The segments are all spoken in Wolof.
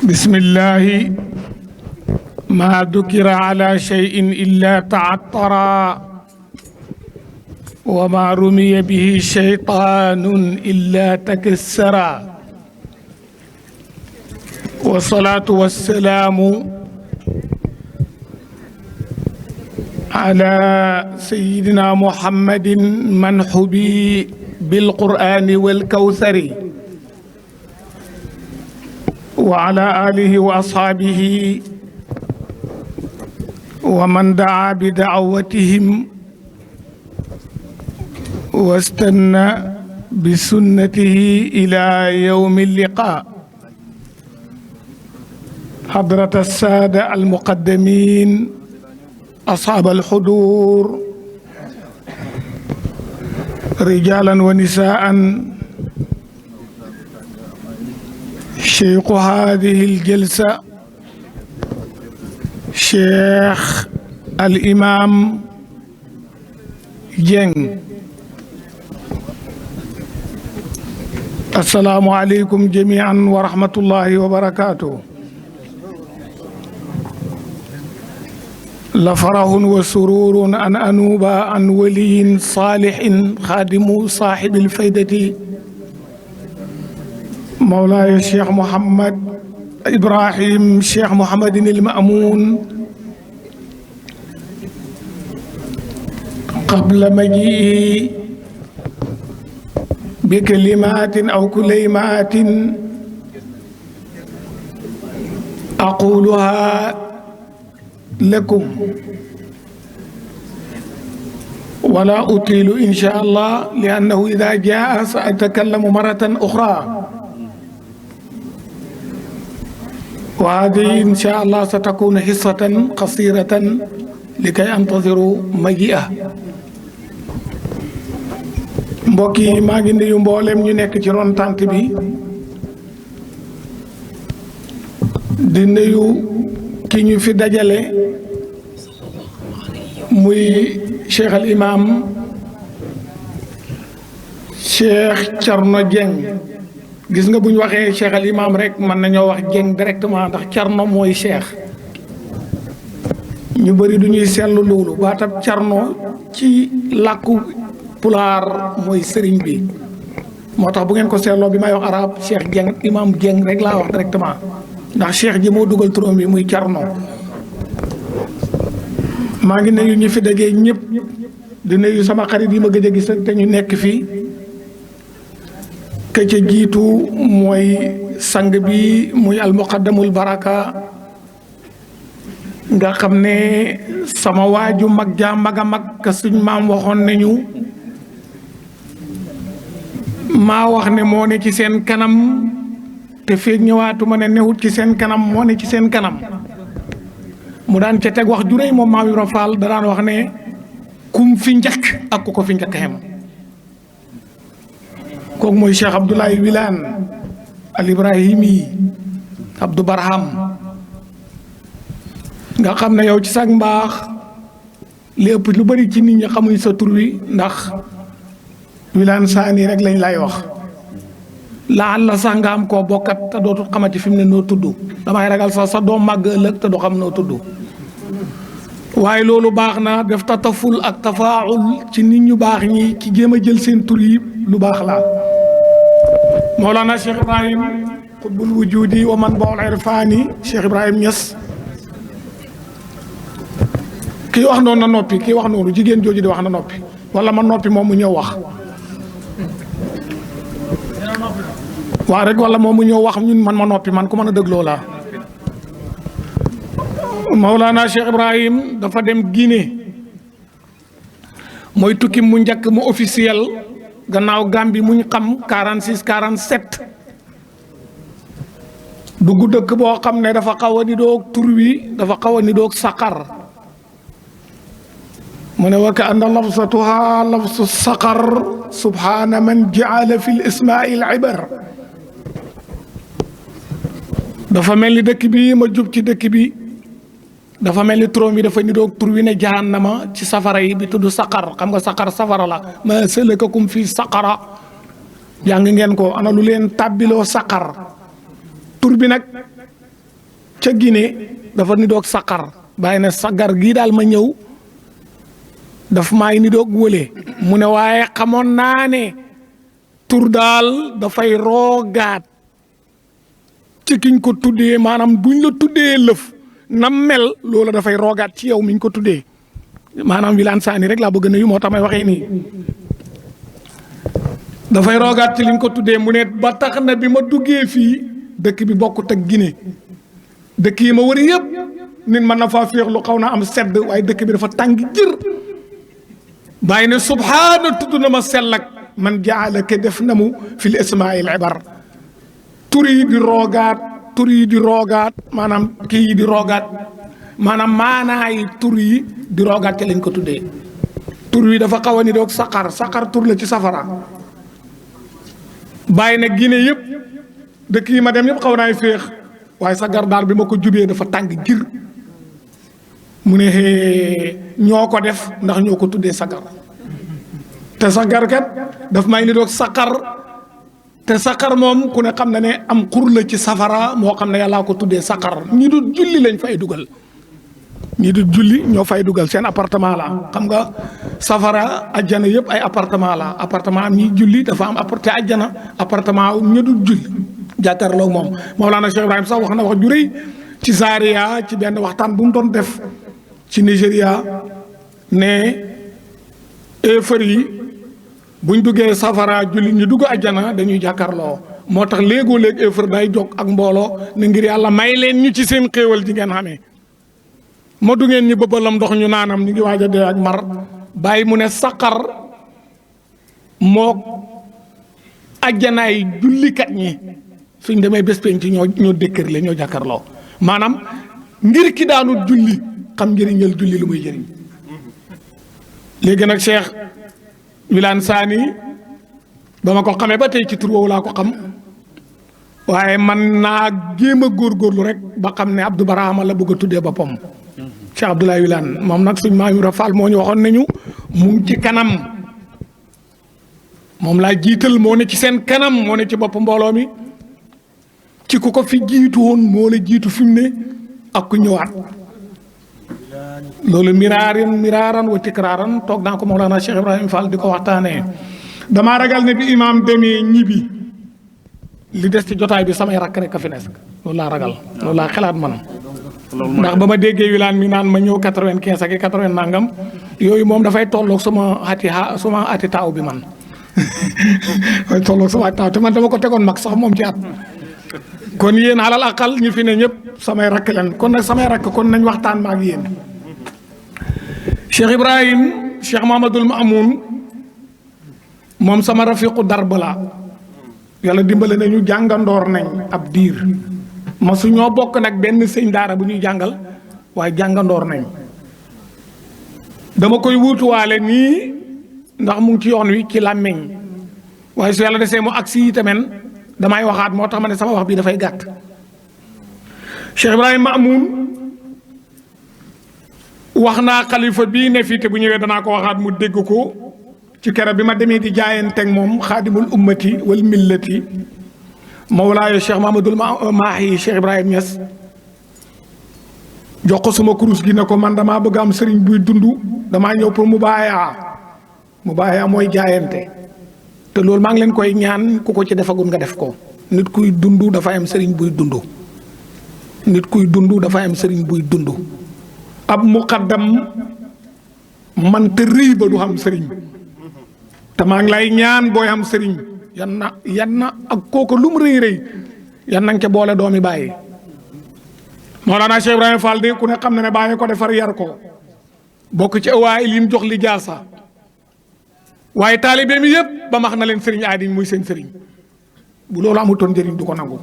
بسم الله ما ذكر على شيء إلا تعطرا وما رمي به شيطان إلا تكسرا والصلاة والسلام على سيدنا محمد من حبي بالقرآن والكوثر وعلى آله وأصحابه ومن دعا بدعوتهم واستنى بسنته إلى يوم اللقاء. حضرة السادة المقدمين أصحاب الحضور رجالا ونساء، شيخ هذه الجلسة شيخ الإمام جين، السلام عليكم جميعا ورحمة الله وبركاته. لفرح وسرور أن أنوب عن ولي صالح خادم صاحب الفائدة مولاي الشيخ محمد إبراهيم شيخ محمد المأمون قبل مجيئه بكلمات أو كلمات أقولها لكم ولا أطيل إن شاء الله، لأنه إذا جاء سأتكلم مرة أخرى، وهذه إن شاء الله ستكون حصة قصيرة لكي أنتظروا مجيئه. mbokk yi maa ngi nuyu mboolem ñu nekk ci ron tànt bi di nuyu ki ñu fi dajale muy cheikh al imam cheikh Thierno Dieng. gis nga bu ñu waxee cheikh al imam rek mën nañoo wax Dieng directement, ndax Thierno mooy cheikh. ñu bëri du ñuy seetlu loolu. baatab Thierno ci làkku pulaar mooy sëriñ bi, moo tax bu ngeen ko seetloo bi may wax arab cheikh Dieng imam Dieng rek laa wax directement, ndax cheikh ji moo dugal turam bi muy Thierno. maa ngi nuyu ñu fi dajee ñëpp, di nuyu sama xarit yi ma gëj a gis te ñu nekk fii. ka ca jiitu mooy sang bi muy almuqaddamul baraka, nga xam ne sama waaju mag jaa mag a mag ka suñ maam waxoon nañu maa wax ne moo ne ci seen kanam, te feeg ñëwaatuma ne newut ci seen kanam, moo ne ci seen kanam. mu daan ca teg wax ju réy moom Maam Ibra Fall da daan wax ne kum fi njëkk ak ku ko fi njëkk xem. kooku mooy Cheikh Abdoulaye Wilane al Ibrahimi Abdou Barham, nga xam ne yow ci sag mbaax li ëpp lu bari ci nit ñi xamuñ sa tur wi, ndax Wilane Saani rek lañ lay wax. laal la sax nga am koo bokkat te dootul xamati fi mu ne noo tudd. damay ragal sax sa doom màgg ëllëg te du xam noo tudd. waaye loolu baax na, def tataful ak tafaul ci nit ñu baax ñi ci jéem a jël seen tur yi lu baax la. Mawlana Cheikh Ibrahim xutbul wujudi wa man baul irfani Cheikh Ibrahim Niass. kii wax noonu na noppi, kii wax noonu jigéen jooju di wax na noppi, wala ma noppi moom mu ñëw wax. waa rek wala moom mu ñëw wax ñun man ma noppi, man ku mën a dëgloo laa. Mawlana Cheikh Ibrahim dafa dem Guinée, mooy tukki mu njëkk mu officiel gannaaw Gambie muñ xam 46 47. dugg dëkk boo xam ne dafa xaw a ni doog tur wi dafa xaw a ni doog saqar. mu ne wa ka anna lafzatuha lafzu saqar subhana man jaala fi l ismail ibar. dafa mel ni dëkk bi ma jub ci dëkk bi dafa mel ni turam yi dafa niroog tur wi ne jahannama ci safara yi bi tudd saqar. xam nga saqar safara la. ma salakakum fi saqara jàng ngeen ko, ana lu leen tàbbiloo saqar. tur bi nag ca Guinée dafa nidoog saqar bàyyi ne sagar gii daal ma ñëw daf maay nidoog wële mu ne waaye xamoon naa ne tur daal dafay roogaat ci kiñ ko tuddee maanaam buñ la tuddee lëf na mel loola dafay roogaat ci yow miñ ko tuddee maanaam Wilane Sany rek laa bëgg nuyu moo tax may waxee nii dafay roogaat ci liñ ko tuddee mu ne ba tax na bi ma duggee fii dëkk bi bokkut ak Guinée dëkk yi ma wër yëpp nit mën na faa féexlu xaw na am sedd waaye dëkk bi dafa tàng jër bàyyi ne subhaana tudd na ma sell ak man jaalaka def na mu fil ismail ibar tur yi di roogaat maanaam kii yi di roogaat maanaam maanaayi tur yi di roogaat ci lañ ko tuddee tur yi dafa xaw a ni doog saqar tur la ci safara bàyyi ne Guinée yëpp dëkk yi ma dem yëpp xaw naay féex waaye sagar daal bi ma ko jubee dafa tàng jir mu ne ñoo ko def ndax ñoo ko tuddee sagar te sagar kat daf may ni doog saqar te saqar moom ku ne xam na ne am xur la ci safara moo xam ne yàllaa ko tuddee saqar ñi du julli lañ fay dugal ñi du julli ñoo fay dugal seen appartement la xam nga safara ajjana yëpp ay appartement la appartement am ñi julli dafa am apporté ajjana appartement ñu du julli jàkkaarloo moom Mawlana Cheikh Ibrahim sax wax na wax ju rëy ci Zaria ci benn waxtaan bu mu doon def ci Nigéria ne éefar yi buñ duggee safara julli ñu dugg ajjana dañuy jàkkaarloo moo tax léegoo léeg éefar day jog ak mbooloo ne ngir yàlla may leen ñu ci seen xéewal ji ngeen xamee ma du ngeen ñu bëbbalam ndox ñu naanam ñu ngi waaj a dee ak mar bàyyi mu ne saqar moo ajjanaay jullikat ñi suñ demee bés penc ci ñoo dékkërle ñoo jàkkaarloo maanaam ngir ki daanu julli xam njëriñal julli lu muy jëriñ léegi nag Cheikh Wilane Sany ba ma ko xamee ba tey ci tur woowu laa ko xam waaye man naa jéem a góorgóorlu rek ba xam ne Abdou Barahama la bëgg a tuddee boppam Cheikh Abdoulaye Wilane moom nag suñ maam Ibra Fall moo ñu waxoon nañu mu ngi ci kanam moom laa jiital moo ne ci seen kanam moo ne ci bopp mbooloo mi ci ku ko fi jiitu woon moo la jiitu fi mu ne ak ku ñëwaat loolu miraaran wa tikraaran toog naa ko Mawlana Cheikh Ibrahim Fall di ko waxtaanee damaa ragal ne bi imaam demee ñibbi li des ci jotaay bi samay rakk rek a fi nekk loolu laa ragal loolu laa xalaat man ndax ba ma déggee Wilane mi naan ma ñëw 95 ak 80 nangam yooyu moom dafay tolloog suma ati taaw bi man dafay tolloog suma ati taaw te man dama ko tegoon mag sax moom ci at kon yéen alal aqal ñu fi ne ñëpp samay rakk leen kon nag samay rakk kon nañ waxtaan ma ak yéen Cheikh Ibrahim Cheikh Mahamadul Maamoun moom sama rafiqu darba la yàlla dimbale nañu jàngandoor nañ ab diir ma su ñoo bokk nag benn sëñ daara bu ñuy jàngal waaye jàngandoor nañ dama koy wuutuwaale nii ndax mu ngi ci yoon wi ci làmmiñ waaye su yàlla desee mu agsi yi tamit damay waxaat moo tax ma ne sama wax bii dafay gàtt Cheikh Ibrahim Maamoun wax naa xalifa bii ne fii te bu ñëwee danaa ko waxaat mu dégg ko ci kere bi ma demee di jaayanteeg moom xaadimul ummati wal millati mawlaayo Cheikh Mahamadul Maahi Cheikh Ibrahim Niass jox ko suma kurus gi ne ko man damaa bëgg am sëriñ buy dund damaa ñëw pour mu baayaa mooy jaayante te loolu maa ngi leen koy ñaan ku ko ci defagul nga def ko nit kuy dund dafa am sëriñ buy dund nit kuy dund dafa am sëriñ buy dund ab muqaddam man te rëy ba du xam sëriñ te maa ngi lay ñaan booy xam sëriñ yan na ak kooku lu mu rëy yan nañ ca boole doomi bàyyi Mawlana Cheikh Ibrahima Fall de ku ne xam na ne bàyyi ko defar yar ko bokk ci awaayil yi mu jox li jaasa waaye taalibe mi yëpp ba max na leen sëriñ aadi muy seen sëriñ bu loolu amutoon njëriñ du ko nangu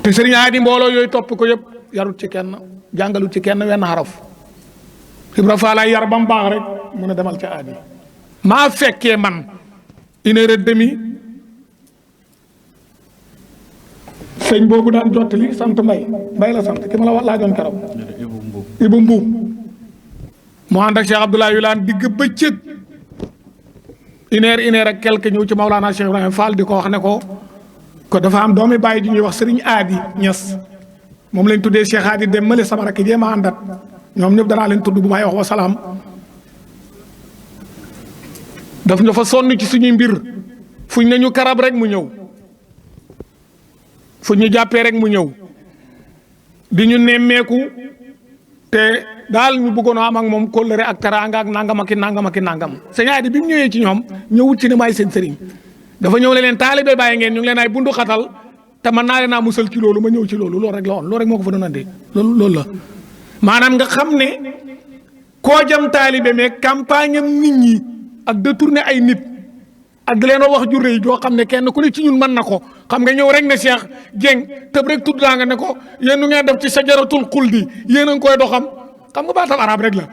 te sëriñ aadi mbooloo yooyu topp ko yëpp yarut ci kenn jàngalut ci kenn wenn xaraf Ibra Fall ay yar ba mu baax rek mu ne demal ca aadi maa fekkee man 1h30 sëñ boobu daan jottali sant mbay la sant ki ma la wax laajoon keroog Ibu Mbuub mu ànd ak Cheikh Abdoulaye Wilane digg bëccëg 1h ak quelque ñëw ci Mawlana Cheikh Ibrahima Fall di ko wax ne ko dafa am doomi bàyyi ji ñuy wax sëriñ aadi Ñas moom lañ tuddee Cheikh Hadi dem male sama rakk jéem a àndat ñoom ñëpp danaa leen tudd bu may wax wa salaam. daf ñu fa sonn ci suñuy mbir fuñ ne ñu karab rek mu ñëw fuñ ñu jàppee rek mu ñëw di ñu nemmeeku te daal ñu bëggoon a am ak moom kóllëre ak teraanga ak nangam ak i nangam ak i nangam sëñ Hadi bi mu ñëwee ci ñoom ñëwut ci ne maay seen sëriñ dafa ñëw leen taalibe bàyyi ngeen ñu ngi leen ay bundu xatal te man naa leen a musal ci loolu ma ñëw ci loolu loolu rek la woon loolu rek moo ko fa doon andi loolu la maanaam nga xam ne koo jam taalibe mais campagne am nit ñi ak détourner ay nit ak di leen wax ju rëy joo xam ne kenn ku ne ci ñun mën na ko xam nga ñëw rek ne Cheikh Dieng tëb rek tudd daa nga ne ko yéen nu ngeen def ci sajaratul xuldi yéen a ngi koy doxam xam nga baatam arab rek la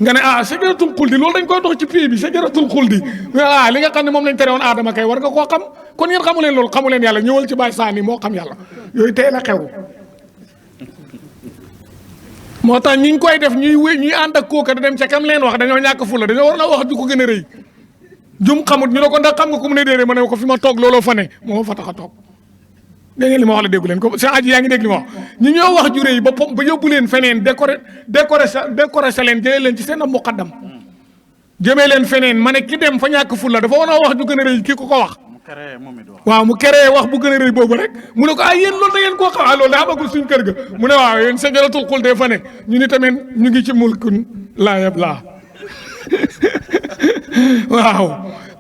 nga ne sajaratul xuldi loolu dañ koy dox ci pays bi sajaratul xuldi li nga xam ne moom lañ tere woon aadama kay war nga koo xam kon yéen xamu leen loolu xamu leen yàlla ñëwal ci Baye Sani moo xam yàlla yooyu tey la xew moo tax ñi ngi koy def ñuy ànd ak kooka da dem ca kam leen wax dañoo ñàkk fulla dañoo war na wax ju ko gën a rëy jum xamut ñu ne ko ndax xam nga ku mu ne déedéet ma ne ko fi ma toog looloo fa ne moo fa tax a toog dégg ngeen li ma wax la déggu leen ko Cheikh Aji yaa ngi dégg li ma wax ñi ñoo wax ju rëy ba yóbbu leen feneen décoré sa leen jëlee leen ci seen muqaddam jëmee leen feneen ma ne ki dem fa ñàkk fulla dafa war a wax ju gën a rëy kii ko wax waaw mu créé wax bu gën a rëy boobu rek mu ne ko yéen loolu da ngeen koo xam loolu daa bëggul suñ kër ga mu ne waaw yéen sajaratul xulde fa ne ñu ni tamit ñu ngi ci mulkun laa yablaa waaw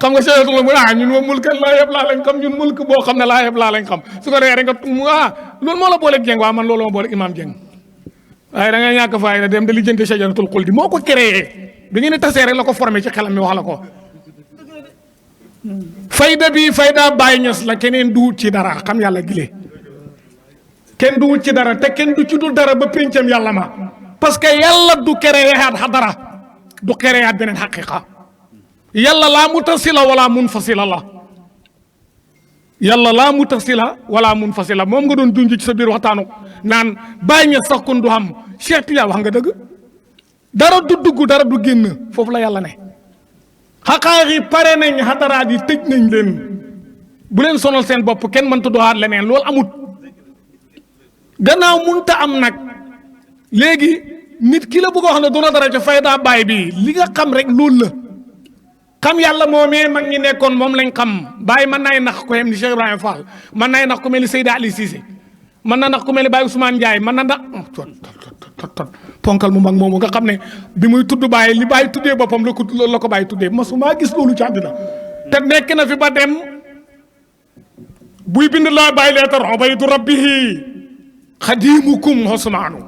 xam nga sajaratul mu ñun moom mulkan laa yablaa lañ xam ñun mulk boo xam ne laa yablaa lañ xam su ko defee rek nga loolu moo la booleeg Dieng waaw man loolu ma booleeg Imam Dieng waaye da ngay ñàkk faay na dem da lijjanti sajaratul xuldi moo ko créé bi ngeen di tasee rek la ko formé ci xelam mi wax la ko fayda bi fayda Baay Ñas la keneen duwut ci dara xam yàlla gile kenn duwut ci dara te kenn du ci dul dara ba péncam yàlla ma parce que yàlla du créyaat dara du créyaat beneen xaqiqa yàlla laa mutasila wala munfasila la yàlla laa mutasila wala munfasila moom nga doon junj ci sa biir waxtaanu naan Baay Ñas sax kon du xam Cheikh Tidiane wax nga dëgg dara du dugg dara du génn foofu la yàlla ne xaqaax yi pare nañ xataraat yi tëj nañ leen bu leen sonal seen bopp kenn mënta doxaat leneen loolu amut gannaaw munta am nag léegi nit ki la bëgg a wax ne doona dara ca fayda baay bi li nga xam rek loolu la xam yàlla moomee mag ñi nekkoon moom lañ xam Baay mën naay nax ko yem ni Cheikh Ibrahima Fall mën naay nax ku mel ni Seyda Ali Cissé mën na nax ku mel ni Baye Ousmane Ndiaye mën na nax ponkal mu mag moomu nga xam ne bi muy tudd Baye li Baye tuddee boppam la ko Baye tuddee masuma gis loolu ci àddina te nekk na fi ba dem buy bind laa Baye leetar ubaydu rabbihi xadimukum Ousmaanu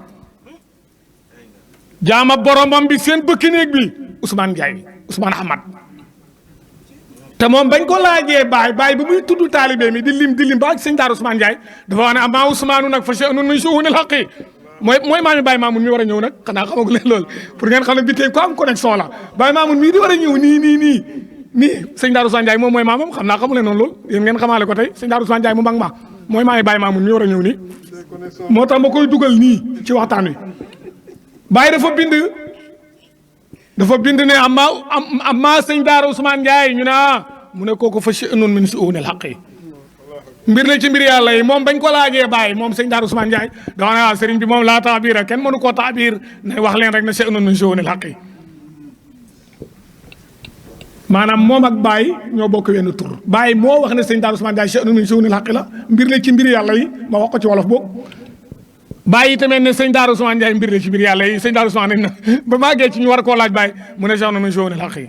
jaama boromam bi seen bëkki néeg bi Ousmane Ndiaye Ousmane Ahmad te moom bañ ko laajee Baye bi muy tudd taalibe mi di lim ba ak sëñ Daara Ousmane Ndiaye dafa wax ne amaa Ousmaanu nag fa sha'nun min shu'unil haqqi mooy maami Baye Mamoun mi war a ñëw nag xanaa xamagu leen loolu pour ngeen xam ne bi tey ko am connexion la Baye Mamoun mii di war a ñëw nii sëñ Daara Ousmane Ndiaye moom mooy maamam xam naa xamu leen noonu loolu yéen ngeen xamaale ko tey sëñ Daara Ousmane Ndiaye mu mag ma mooy maami Baye Mamoun mi war a ñëw nii moo tax ma koy dugal nii ci waxtaan wi Baye dafa bind ne amma sëñ Daara Ousmane Ndiaye ñu ne mu ne kooku fa sha'nun min shu'unil haqqi mbir la ci mbir yàlla yi moom bañ ko laajee Baye moom sëñ Daara Ousmane Ndiaye dafa ne sëriñ bi moom laa taabira kenn mënu koo taabir ne wax leen rek ne sha'nun min shu'unil haqqi maanaam moom ak Baye ñoo bokk wenn tur Baye moo wax ne sëñ Daara Ousmane Ndiaye sha'nun min shu'unil haqqi la mbir la ci mbir yàlla yi ma wax ko ci wolof boobu Baye tamit ne sëñ Daara Ousmane Ndiaye mbir la ci mbir yàlla yi sëñ Daara Ousmane ne ba màggee ci ñu war koo laaj Baye mu ne sha'nun min shu'unil haqqi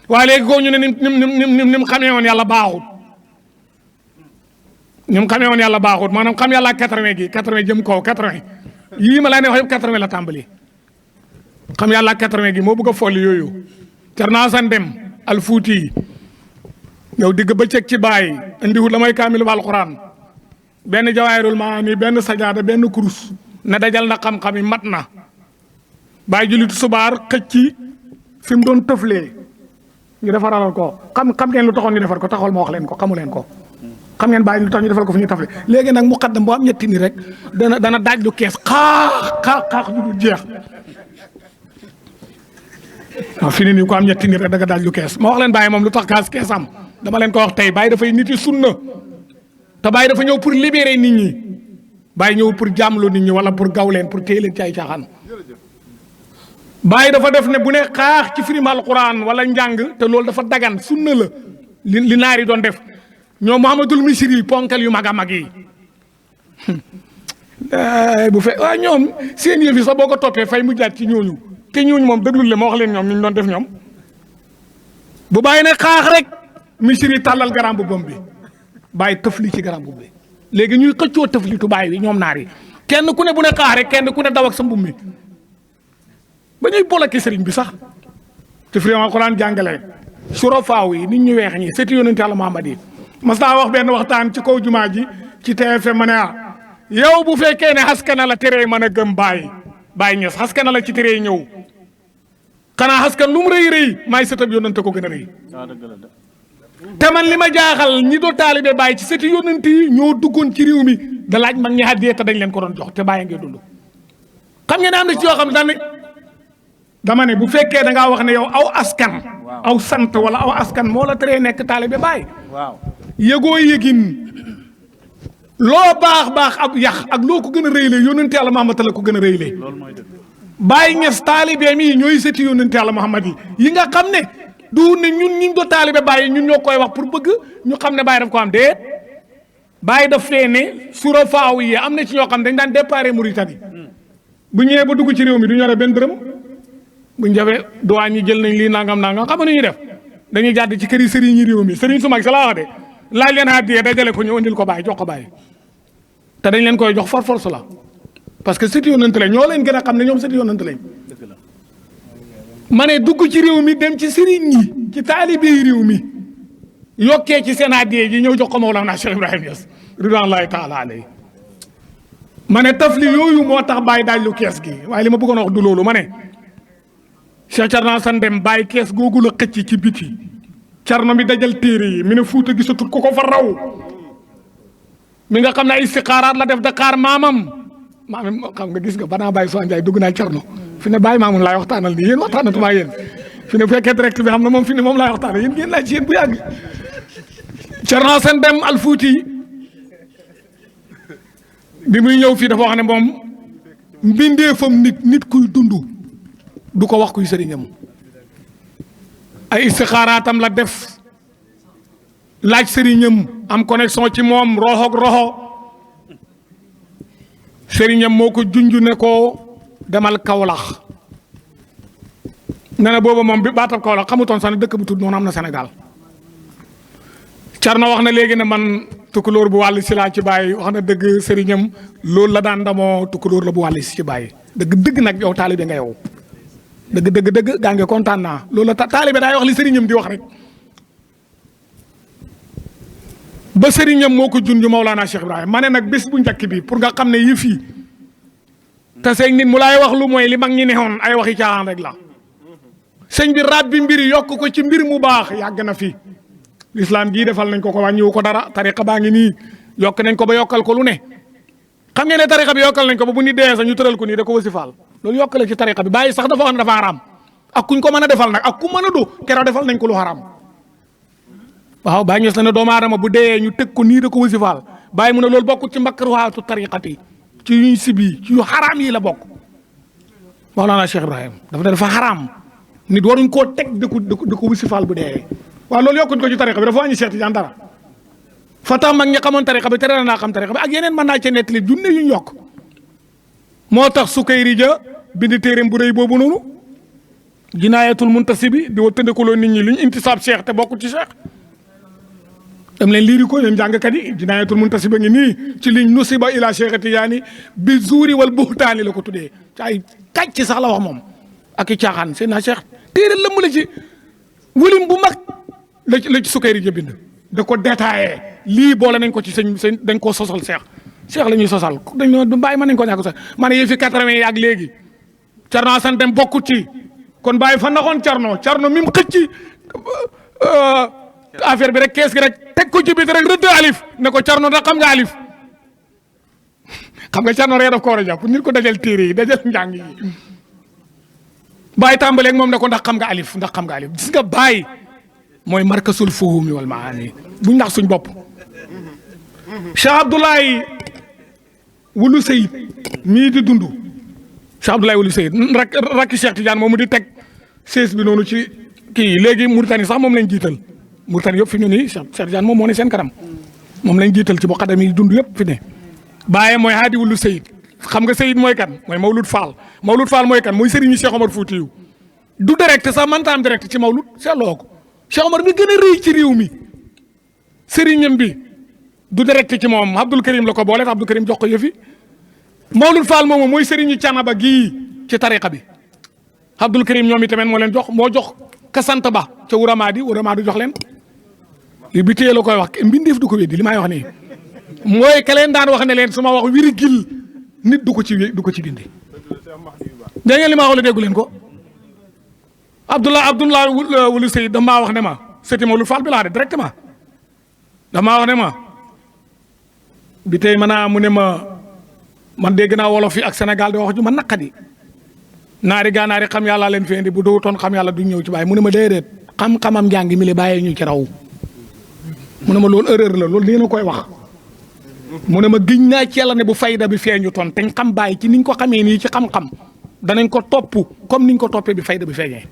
waaye léegi ko ñu ne ni mu xamee woon yàlla baaxut ni mu xamee woon yàlla baaxut maanaam xam yàlla ak 80 jëm kaw 80 yii ma laa ne wax yëpp 80 la tàmbali xam yàlla ak 80 gi moo bëgg a folli yooyu Cerno Asan Dem al Fuuti yow digg bëccëg ci Baye indiwut la may kaamil ba alquran benn jawaahirul maani benn sajaada benn kurus ne dajal na xam-xam yi mat na Baye jullit subaar xëcc ci fi mu doon tëflee ñu defaralal ko xam ngeen lu taxoon ñu defar ko taxawal ma wax leen ko xamu leen ko xam ngeen Baye lu tax ñu defal ko fi ñu tafle léegi nag muqaddam boo am ñetti ni rek dana daaj lu kees xaax ju dul jeex waaw fi ne nii ko am ñetti ni rek da nga daaj lu kees ma wax leen Baye moom lu tax kees am dama leen ko wax tey Baye dafay nit yi sunna te Baye dafa ñëw pour libérer nit ñi bàyyi ñëw pour jàmloo nit ñi wala pour gaw leen pour téye leen ci ay caaxaan bàyyi dafa def ne bu ne xaax ci firim alquran wala njàng te loolu dafa dagan sunna la li naar yi doon def ñoom Muhammadul Misri ponkal yu mag a mag yi bu fe waaw ñoom seen yëf yi sax boo ko toppee fay mu jaat ci ñooñu te ñooñu moom déglul le ma wax leen ñoom ñu doon def ñoom bu bàyyi ne xaax rek Misri tàllal garam bu bom bi bàyyi tëfli ci garam bu bi léegi ñuy xëccoo tëflitu bàyyi bi ñoom naar yi kenn ku ne bu ne xaax rek kenn ku ne daw ak sa mbub mi ba ñuy bolaki sëriñ bi sax te firim alquran jàngale surafaaw yi nit ñu weex ñi seeti yonent Yàlla Muhammad yi mas naa wax benn waxtaan ci kaw jumaa ji ci TFM ma ne yow bu fekkee ne xaskana la teree mën a gëm bàyyi ñes xaskana la ci teree ñëw xanaa xaskan lu mu rëy rëy maay sëtab yonante ko gën a rëy te man li ma jaaxal ñi doo taalibe bàyyi ci sëti yonante yi ñoo duggoon ci réew mi da laaj mag ñi àddiyee te dañ leen ko doon jox te bàyyi ngeen dund xam ngeen ne am na ci yoo xam ne daan dama ne bu fekkee da ngaa wax ne yow aw askan aw sant wala aw askan moo la teree nekk taalibe bàyyi yëgoo yëgin loo baax ab yax ak loo ko gën a rëyle yónnante Yàlla Muhammad la ko gën a rëyle bàyyi ñes taalibeem yi ñooy sëti yónnante Yàlla Muhammad yi nga xam ne du ne ñun ñi do taalibe bàyyi ñun ñoo koy wax pour bëgg ñu xam ne bàyyi daf ko am déet bàyyi daf fee ne sura faaw yi am na ci ñoo xam dañ daan déparé Mauritanie bu ñëwee ba dugg ci réew mi du ñore benn dërëm bu njabee douane ñi jël nañ lii nangam xam nga nu ñuy def dañuy jàdd ci këri sëriñ yi réew mi sëriñ su mag sa laa wax de laaj leen àddiyee dajale ko ñu indil ko bàyyi jox ko bàyyi te dañ leen koy jox force la parce que sëti yonante lañ ñoo leen gën a xam ne ñoom sëti yonante lañ ma ne dugg ci réew mi dem ci sëriñ ñi ci taalibe yi réew mi yokkee ci seen àddiyee ji ñëw jox ko Mawlana Cheikh Ibrahim Niass ridwanullahi taala alayhi ma ne tafli yooyu moo tax bàyyi daaj lu kees gi waaye li ma bëggoon wax du loolu ma ne Cheikh Thierno Sane Deme bàyyi kees googu la xëcc ci biti Thierno mi dajal téere yi mi ne Fuuta gisatut ko fa raw mi nga xam ne ay istixaaraat la def Dakar maamam xam nga gis nga banaa bàyyi soo Njaay dugg naa Thierno fi ne bàyyi maamun laay waxtaanal nii yéen waxtaanatuma yéen fi ne bu fekkee direct bi xam na moom fi ne moom laay waxtaanal yéen ngeen laaj ci yéen bu yàgg Thierno Sane Deme al Fuuti bi muy ñëw fii dafa wax ne moom mbindeefam nit kuy dund du ko wax kuy sëriñam ay istixaaraatam la def laaj sëriñam am connexion ci moom roxo sëriñam moo ko junj ne ko demal Kaolack ne na booba moom bi baatab Kaolack xamutoon sax ne dëkk bu tudd noonu am na Sénégal Thierno wax na léegi ne man tukulóor bu wàll si laa ci bàyyi wax na dëgg sëriñam loolu la daan ndamoo tukulóor la bu wàll si ci bàyyi dëgg nag yow taalibe nga yow dëgg gaa nge kontaan naa loolu la taalibe daay wax li sëriñam di wax rek ba sëriñam moo ko junj Mawlana Cheikh Ibrahim ma ne nag bés bu njëkk bi pour nga xam ne yëf yi te sëñ nit mu laay wax lu mooy li mag ñi neexoon ay waxi caaxaan rek la sëñ bi raab bi mbir yokk ko ci mbir mu baax yàgg na fi l'islam gii defal nañ ko wàññiwu ko dara tariqa baa ngi nii yokk nañ ko ba yokkal ko lu ne xam ngeen ne tariqa bi yokkal nañ ko ba bu ni dee sax ñu tëral ko nii da ko wasifaal loolu yokkale ci tariqa bi bàyyi sax dafa wax ne dafa haram ak kuñ ko mën a defal nag ak ku mën a do keroog defal nañ ko lu haram waaw bàyyi ñës na ne doomu aadama bu dee ñu teg ko nii da ko wasifaal bàyyi mu ne loolu bokk ci mbakkaruwaatu tariqati ci yuñ sibi ci yu haram yi la bokk Mawlana Cheikh Ibrahim dafa ne dafa haram nit waruñ koo teg di ko wasifaal bu dee waaw loolu yokkuñ ko ci tariqa bi dafa wàññi Cheikh Tidiane dara fa tax mag ñi xamoon tariqa bi tere naa xam tariqa bi ak yeneen mën naa ca nettali junne yuñ yokk moo tax Sukayri ja bind téereem bu rëy boobu noonu jinaayatul muntasibi di wa tëndekuloo nit ñi luñ intisaab Cheikh te bokku ci Cheikh dem leen liiri ko yéen jàngkat yi jinaayatul muntasiba ngi nii ci liñ nusiba ila Cheikh Tidiane bi zuuri wal buhtaani la ko tuddee ci ay kàcc sax la wax moom ak i caaxaan seen naa Cheikh téere lëmm la ci wulim bu mag la ci Sukayri ja bind da ko détaillé lii boole nañ ko ci sëñ dañ koo sosal Cheikh la ñuy sosal dañ no bàyyi mën nañ ko ñàkk sax ma ne yëf fi 80 yi ak léegi Thierno Sane Deme bokkut ci kon bàyyi fa naxoon Thierno mi mu xëcc affaire bi rek kees gi rek teg ko ci biti rek rëdd alif ne ko Thierno da xam nga alif xam nga Thierno ree daf ko war a jàpp nit ko dajal téere yi dajal njàng yi bàyyi tàmbaleeg moom ne ko ndax xam nga alif gis nga bàyyi mooy markasul fuhumi wal maani buñ ndax suñ bopp Cheikh Abdoulaye Wulu Seyid mii di dund Cheikh Abdoulaye Wulu Seyid rakki Cheikh Tidiane moomu di teg sées bi noonu ci kii léegi Mauritanie sax moom lañ jiital Mauritanie yëpp fi ñu nii Cheikh Tidiane moom moo ne seen kanam moom lañ jiital ci muqaddam yi dund yëpp fi ne bàyyi mooy Hadi Wulu Seyid xam nga Seyid mooy kan mooy Mawlud Fall mooy kan mooy sëriñu Cheikh Omar Foutiyou du direct sax mënta am direct ci Mawlud seetloo ko Cheikh Omar mi gën a rëy ci réew mi sëriñam bi du direct ci moom Abdul Karim la ko boole Abdul Karim jox ko yëfi Mawlud Fall moomu mooy sëriñu Canaba gii ci tariqa bi Abdul Karim ñoom itamit moo leen jox moo jox kasant ba ca Wuramadi jox leen li bi téye la koy wax mbindeef du ko weddi li may wax nii mooy ka leen daan wax ne leen su ma wax wirgil nit du ko ci dindi dégg ngeen li ma wax la déggu leen ko Abdoulaye Wulu Seyid damaa wax ne ma sëti Mawlud Fall bi laa de directement damaa wax ne ma bi tey mu ne ma man dégg naa wolof yi ak Sénégal di wax ju ma naqadi naari gànnaari xam yàlla leen fi indi bu dowutoon xam yàlla duñ ñëw ci bàyyi mu ne ma déedéet xam-xamam njàng mi li bàyyee ñu ci raw mu ne ma loolu erreur la loolu nee na koy wax mu ne ma giñ naa ci yàlla ne bu fayda bi feeñu toon te xam bàyyi ci niñ ko xamee nii ci xam-xam danañ ko topp comme niñ ko toppee bi fayda bi feeñee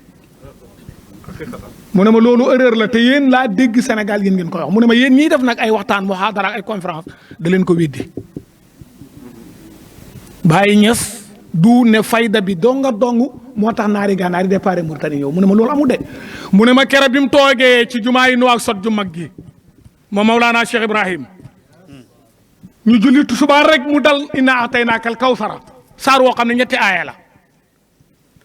mu ne ma loolu erreur la te yéen laa dégg Sénégal yéen ngeen koy wax mu ne ma yéen ñiy def nag ay waxtaan muhaadara ak ay conférence da leen ko weddi Baye Niass du ne fayda bi donga dong moo tax naari gànnaari départ Mauritanie yow mu ne ma loolu amul de mu ne ma keroog bi mu toogee ci jumaa yi Nouakchott ju mag gi moom Mawlana Cheikh Ibrahim ñu julli tisbaar rek mu dal inna ataynaakal kawsara saar woo xam ne ñetti aaya la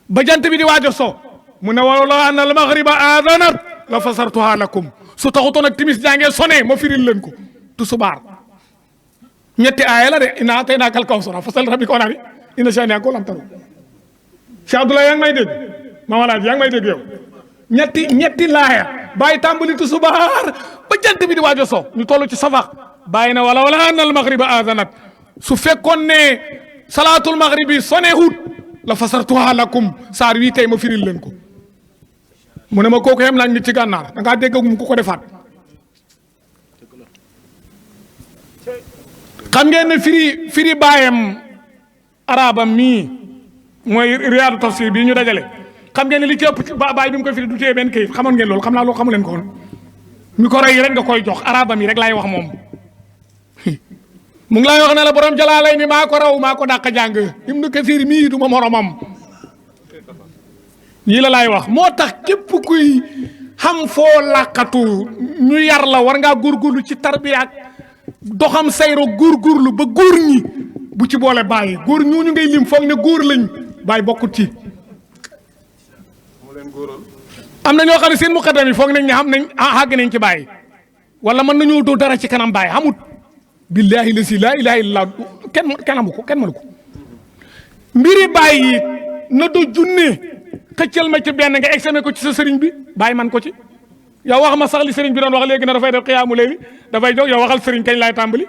ba jant bi di waaj a so mu ne wala anna al maghriba adanat la fasartuha lakum su taxutoon ak timis jàngee sone ma firil leen ko tisbaar ñetti aaya la de inna ataynaakal kawsara fasal rabbika wanhar inna shani'aka huwal abtar Cheikh Abdoulaye yaa ngi may dégg Mame Alhaji yaa ngi may dégg yow ñetti laaya bàyyi tàmbali tisbaar ba jant bi di waaj a so ñu toll ci safax bàyyi na wala anna al maghriba adanat su fekkoon ne salaatul maghribi sone hut la fasartuha lakum saar wii tey ma firil leen ko mu ne ma kooku xem naag nit ci gànnaar da ngaa déggagum ku ko defaat xam ngeen ne firi baayam arabam mii mooy riyaadu tafsir bii ñu dajale xam ngeen ne li ci ëpp ci baay bi mu koy firi du téye benn kayit xamoon ngeen loolu xam naa loolu xamu leen ko woon micro yi rek nga koy jox arabam yi rek laay wax moom mu ngi lay wax ne la borom jalaalay ni maa ko raw maa ko dàq jàng Ibnu Kasiir mii du ma moromam yii la laay wax moo tax képp kuy xam foo làqatu ñu yar la war ngaa góorgóorlu ci tarbiya ak doxam sayro góorgóorlu ba góor ñi bu ci boole bàyyi góor ñooñu ngay lim foog ne góor lañ bàyyi bokkut ci am na ñoo xam ne seen muqaddam yi foog nañ ne xam nañ àgg nañ ci bàyyi wala mën nañoo doo dara ci kanam bàyyi xamut billahi la si laa ilaha illallah kenn amu ko kenn mënu ko mbiri bàyyi na do junne xëccal ma ci benn nga examen ko ci sa sëriñ bi bàyyi man ko ci yow wax ma sax li sëriñ bi doon wax léegi na dafay def xiyaamu léegi dafay jóg yow waxal sëriñ kañ laay tàmbali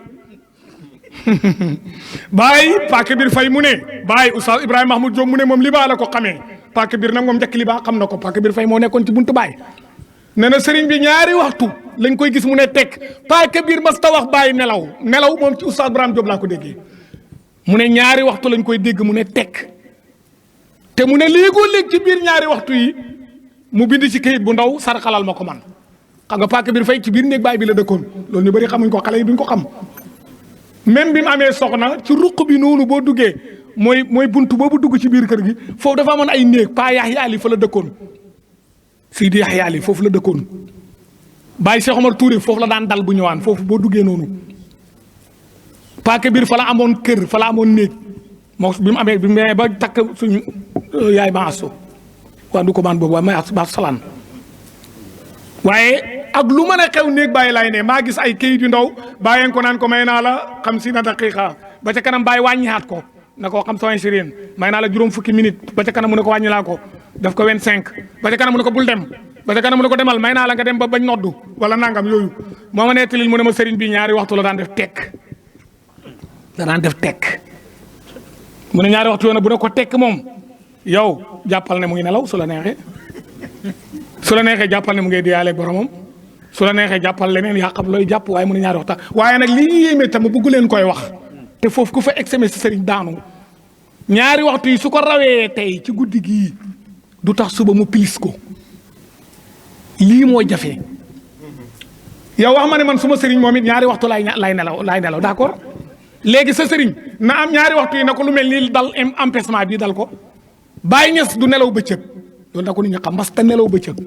bàyyi Pàkk Bir Fay mu ne bàyyi Oustaz Ibrahima Mahmoud Diop mu ne moom li baa la ko xamee Pàkk Bir nag moom njëkk li baa xam na ko Pàkk Bir Fay moo nekkoon ci buntu bàyyi nee na sëriñ bi ñaari waxtu lañ koy gis mu ne tekk Pàkk Bir mas ta wax bàyyi nelaw moom ci Oustaz Ibrahima Diop laa ko déggee mu ne ñaari waxtu lañ koy dégg mu ne tekk te mu ne léegoo léeg ci biir ñaari waxtu yi mu bind ci kayit bu ndaw sarxalal ma ko man xam nga Pàkk Bir Fay ci biir néeg baay bi la dëkkoon loolu ñu bëri xamuñ ko xale yi duñ ko xam même bi mu amee soxna ci ruq bi noonu boo duggee mooy buntu boobu dugg ci biir kër gi foofu dafa amoon ay néeg pa Yaxya Ali fa la dëkkoon Seydi Yaxya Ali foofu la dëkkoon Baye Cheikh Omar Touré foofu la daan dal bu ñëwaan foofu boo duggee noonu Pàkk Bir fa la amoon kër fa la amoon néeg moo bi mu amee bi mu ba takk suñu yaay ba asso waa du ko maan boobu waaye may ba salaan waaye ak lu mën a xew néeg bàyyi laay ne maa gis ay kayit yu ndaw bàyyeen ko naan ko may naa la 50 daqiqa ba ca kanam bàyyi wàññiwaat ko na koo xam sooy sirien may naa la juróom fukki minute ba ca kanam mu ne ko wàññi laa ko daf ko 25 ba ca kanam mu ne ko bul dem ba ca kanam mu ne ko demal may naa la nga dem ba bañ noddu wala nangam yooyu moo ma nettalil mu ne ma sëriñ bi ñaari waxtu la daan def tekk da daan def tekk mu ne ñaari waxtu yoon bu ne ko tekk moom yow jàppal ne mu ngi nelaw su la neexee jàppal ne mu ngi diyaaleeg boromam su la neexee jàppal leneen yaa xam looy jàpp waaye mu ne ñaari waxtaan waaye nag li ñu yéeme tam bëgg leen koy wax te foofu ku fa exeme si sëriñ daanu ñaari waxtu yi su ko rawee tey ci guddi gii du tax suba mu pilis ko lii moo jafe yow wax ma ne man suma sëriñ moom it ñaari waxtu lay nelaw d'accord léegi sa sëriñ na am ñaari waxtu yi na ko lu mel ni dal empêchement bi dal ko Baay Ñas du nelaw bëccëg loolu na ko nit ñi xam parce que nelaw bëccëg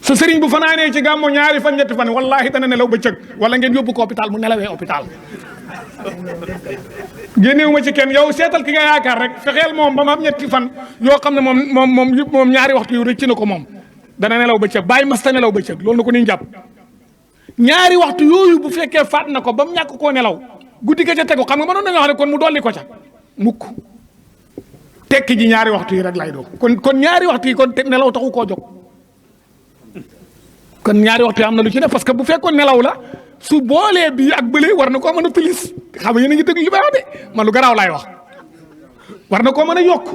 sa sëriñ bu fanaanee ci gàmmo ñaari fan ñetti fan wallahi dana nelaw bëccëg wala ngeen yóbbu ko hôpital mu nelawee hôpital génnewu ma ci kenn yow seetal ki nga yaakaar rek fexeel moom ba ma am ñetti fan yoo xam ne moom ñaari waxtu yu rëcc na ko moom dana nelaw bëccëg bàyyi masta nelaw bëccëg loolu na ko ni jàpp ñaari waxtu yooyu bu fekkee faat na ko ba mu ñàkk koo nelaw guddi ga ca tegu xam nga mënoon nañoo wax ne kon mu dolli ko ca mukk tekki ji ñaari waxtu yi rek lay doon kon ñaari waxtu yi kon nelaw taxu koo jóg kon ñaari waxtu yi am na lu ci ne parce que bu fekkoon nelaw la su boolee bii ak bële war na koo mën a pilis xam nga yéen a ngi dégg li may wax de man lu garaaw laay wax war na koo mën a yokk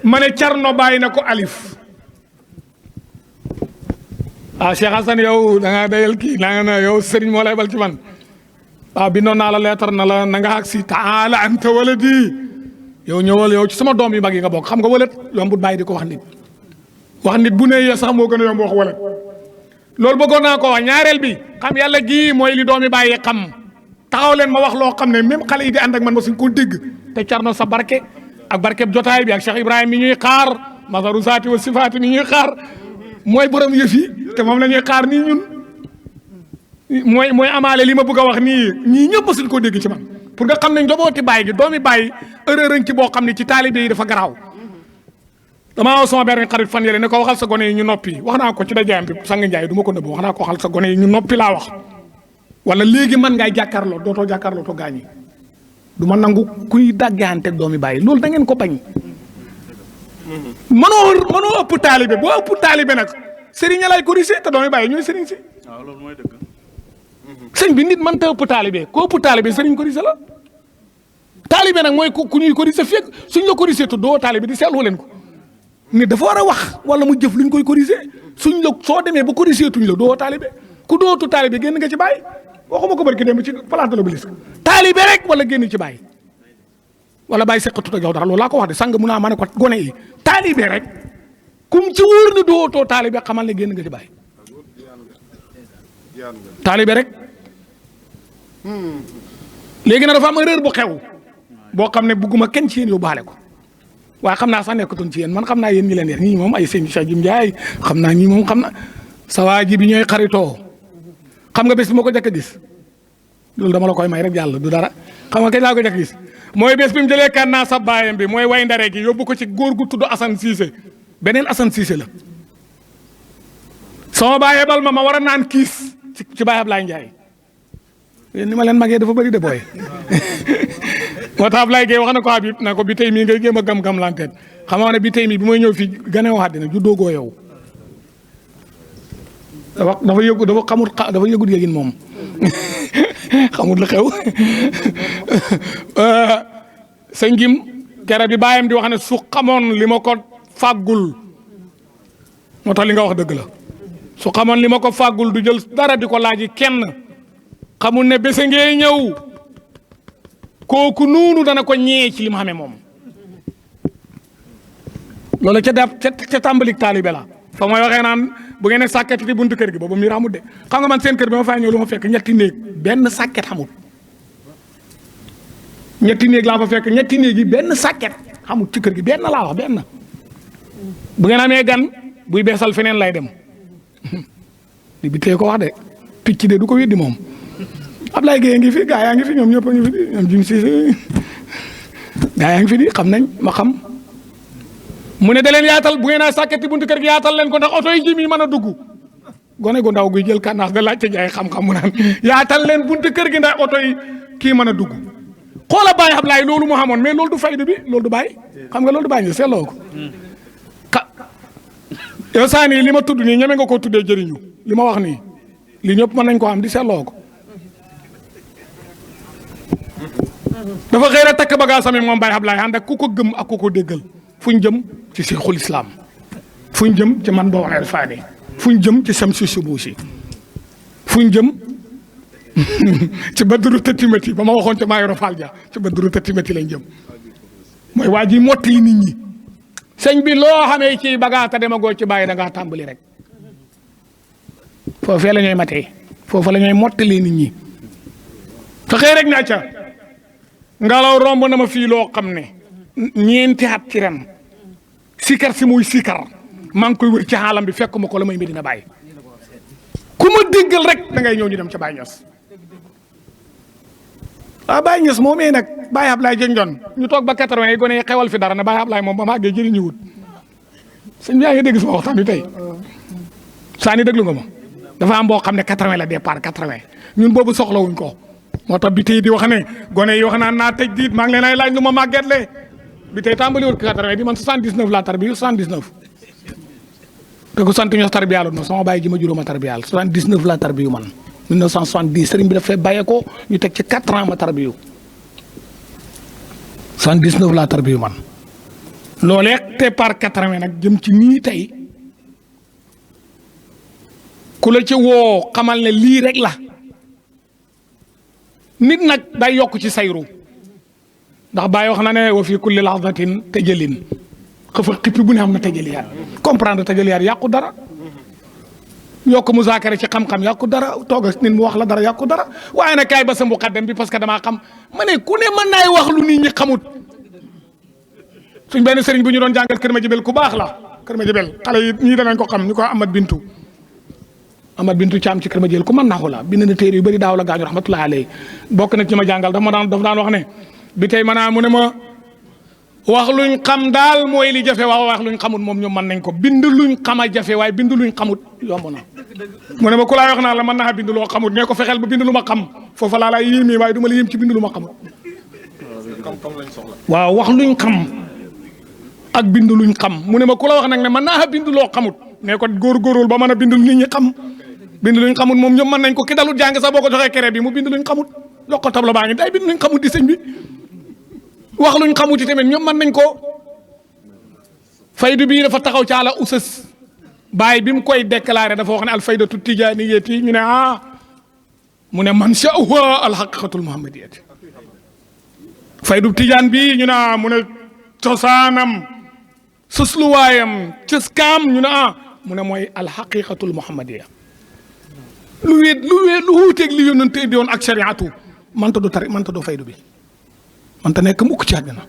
ma ne Carno bàyyi na ko alif Cheikh Hassan yow da ngaa dayal kii naa nga yow sëriñ moo lay bal ci man bindoon naa la leetar na la na nga agsi taala anta waladi yow ñëwal yow ci sama doom yu mag yi nga bokk xam nga walat yombut bàyyi di ko wax nit bu ne yee sax moo gën a yomb wax walat loolu bëggoon naa ko wax ñaareel bi xam yàlla gii mooy li doomi bàyyi xam taxaw leen ma wax loo xam ne même xale yi di ànd ak man ma suñ ko dégg te Carno sa barke ak barkeb jotaay bi ak Cheikh Ibrahima mi ñuy xaar masaru saati wa sifaati mi ñuy xaar mooy borom yëf yi te moom la ñuy xaar nii ñun mooy amaale li ma bëgg a wax nii ñii ñëpp suñ ko dégg ci man pour nga xam ne njabooti bàyyi gi doomi bàyyi erreur ci boo xam ne ci taalibe yi dafa garaaw damaa woo sama benn xarit fan yële ne ko waxal sa gone yi ñu noppi wax naa ko ci dajaayam bi sang njaay du ma ko nëbb wax naa ko waxal sa gone yi ñu noppi laa wax wala léegi man ngay jàkkaarloo dootoo jàkkaarloo to gaañi du ma nangu kuy dàggaante doomi bàyyi loolu da ngeen ko bañ mënoo ëpp taalibe boo ëpp taalibe nag sëriñ lay corrigé te doomi bàyyi ñooy sëriñ si waaw loolu mooy dëgg sëñ bi nit mën ta ëpp taalibe ko ëpp taalibe sëriñ corrigé la taalibe nag mooy ku ñuy corrigé fekk suñ la corrigé tu doo taalibe di seetlu leen ko nit dafa war a wax wala mu jëf luñ koy corrigé suñ la soo demee ba corrigé tuñ la doo taalibe ku dootu taalibe génn nga ci bàyyi waxuma ko barki dem ci place de l'Obélisque taalibe rek wala génn ci bàyyi wala bàyyi seqatut ak yow dara loolu laa ko wax de sang mun naa ma ne ko gone yi taalibe rek kum ci wóor ne dootoo taalibe xamal ne génn nga ci bàyyi taalibe rek léegi nag dafa am erreur bu xew boo xam ne bugguma kenn ci yéen yóbbaale ko waaye xam naa sax nekkatoon ci yéen man xam naa yéen ñi leen yar ñii moom ay sëñ Cheikh Jim Ndiaye xam naa ñii moom xam na sa waa ji bi ñooy xaritoo xam nga bés bi ma ko jëkk a gis loolu dama la koy may rek yàlla du dara xam nga kañ laa ko jëkk a gis mooy bés bi mu jëlee kan naa sa baayam bi mooy way ndare gi yóbbu ko ci góor gu tudd Assane Cissé beneen Assane Cissé la sama baay bal ma war a naan kiis ci Baye Ablaye Ndiaye yéen ni ma leen magee dafa bëri de booy moo tax Ablaye Gueye wax na ko Habib na ko bi tey mii ngay géem a gam-gam lanteet xam nga ne bi tey mii bi may ñëw fii gane waxaat dina ju doogoo yow dafa yëgu dafa xamul dafa yëgut yëgin moom xamul lu xew sëñ Gim kere bi bàyyam di wax ne su xamoon li ma ko fàggul moo tax li nga wax dëgg la su xamoon li ma ko fàggul du jël dara di ko laaji kenn xamul ne bés ngee ñëw kooku noonu dana ko ñee ci li mu xamee moom loolu ca tàmbalik taalibe la fa mooy waxee naan bu ngeen ne sàkket ci buntu kër gi boobu miir xamut de xam nga man seen kër bi ma fay ñëw lu ma fekk ñetti néeg benn sàkket xamut ñetti néeg laa fa fekk ñetti néeg yi benn sàkket xamut ci kër gi benn laa wax benn bu ngeen amee gan buy beesal feneen lay dem li bi tee ko wax de picc de du ko weddi moom Ablaye Gueye ngi fi gaa yaa ngi fi ñoom ñëpp a ngi fi di ñoom jim si gaa yaa ngi fi di xam nañ ma xam mu ne da leen yaatal bu ngeen a sàkkati buntu kër gi yaatal leen ko ndax oto yi jim yi mën a dugg gone gu ndaw guy jël kànnaas da laajte jaay xam-xam mu naan yaatal leen buntu kër gi ndax oto yi kii mën a dugg xoola Baye Ablaye loolu mu xamoon mais loolu du faydu bi loolu du bàyyi xam nga loolu du bàyyi ñu seetloo ko yow saa nii li ma tudd nii ñeme nga koo tuddee jëriñu li ma wax nii li ñëpp mën nañ ko am di seetloo ko dafa xëy rek takk bagage sami moom Baye Ablaye ànd ak ku ko gëm ak ku ko déggal fu ñu jëm ci Cheikhul Islam fu ñu jëm ci man boo waxee faani fu ñu jëm ci Samsu Subuusi fu ñu jëm ci Badru Tatimati ba ma waxoon ca Mayoro Fall ja ci Badru Tatimati lañ jëm mooy waa ji mottali nit ñi sëñ bi loo xamee ci bagaata demagoo ci bàyyi da ngaa tàmbali rek foofee la ñooy matee foofu la ñooy mottali nit ñi te xëy rek naa ca ngelaw romb na ma fii loo xam ne ñeenti at ci ren sikar si muy sikar maa ngi koy wër ci xaalam bi fekk ma ko la may Medina Baye ku ma déggal rek da ngay ñëw ñu dem ca Baye Niass waaw Baye Niass moomee nag Baye Ablaye Jënjoon ñu toog ba 80 yi gone xewal fi dara ne Baye Ablaye moom ba màggee jëriñu wut sëñ bi yaa ngi dégg sama waxtaan bi tey saa ni déglu nga ma dafa am boo xam ne 80 la départ 80 ñun boobu soxlawuñ ko moo tax bi tey di wax ne gone yi wax naan naa tëj diit maa ngi leen ay laaj lu ma màgget le bi tey tàmbaliwul 80 di man 79 laa tarbiyu 79 te ku sant ñoo tarbiyaaloon ma sama bàyyi ji ma juróoma tarbiyaal 79 laa tarbiyu man 1970 sëriñ bi daf fee bàyyee ko ñu teg ci 4 ans ma tarbiyu 79 laa tarbiyu man loolee te par 80 nag jëm ci nii tey ku la ci woo xamal ne lii rek la nit nag day yokk ci sayru ndax Baye wax na ne wa fi kulli lahzatin tajalin xëfa xippi bu ne xam na tajaliyaat comprendre tajaliyaat yàqu dara yokk muzaakara ci xam-xam yàqu dara toog nit mu wax la dara yàqu dara waaye nag kaay ba sa muqaddam bi parce que damaa xam ma ne ku ne mën naay wax lu nit ñi xamut suñ benn sëriñ bu ñu doon jàngal Kër Madiabel ku baax la Kër Madiabel xale yi ñii danañ ko xam ñu ko Amad Bintu Caam ci Kër Madiabel ku mën naxu la bind na téere yu bëri daaw la gaañu rahmatullahi alayhi bokk na ci ma jàngal dafa daan wax ne bi tey maanaam mu ne ma wax luñ xam daal mooy li jafe wax luñ xamut moom ñoom mën nañ ko bind luñ xam a jafe waaye bind luñ xamut yomb na mu ne ma ku laay wax naa la mën naa bind loo xamut nee ko fexeel ba bind lu ma xam foofa laa lay yéemee waaye du ma la yéem ci bind lu ma xamut waaw wax luñ xam ak bind luñ xam mu ne ma ku la wax nag ne mën naa bind loo xamut nee ko góorgóorul ba mën a bind lu nit ñi xam bind luñ xamut moom ñoom mën nañ ko ki dalut jàng sax boo ko joxee kere bi mu bind luñ xamut jox ko tabla baa ngi day bind luñ xamut di sëñ bi wax luñ xamut yi tamit ñoom mën nañ ko faydu bii dafa taxaw ci ala usas Baye bi mu koy déclaré dafa wax ne al faydatu tijaaniyati ñu ne mu ne man sha'wa al haqiqatul muhammadiyati faydu tijaan bi ñu ne mu ne cosaanam sësluwaayam cëskaam ñu ne mu ne mooy al haqiqatul muhammadiya lu wuuteeg li yónnante indi woon ak shariatu manta do faydu bi manta nekk mukk ci àddina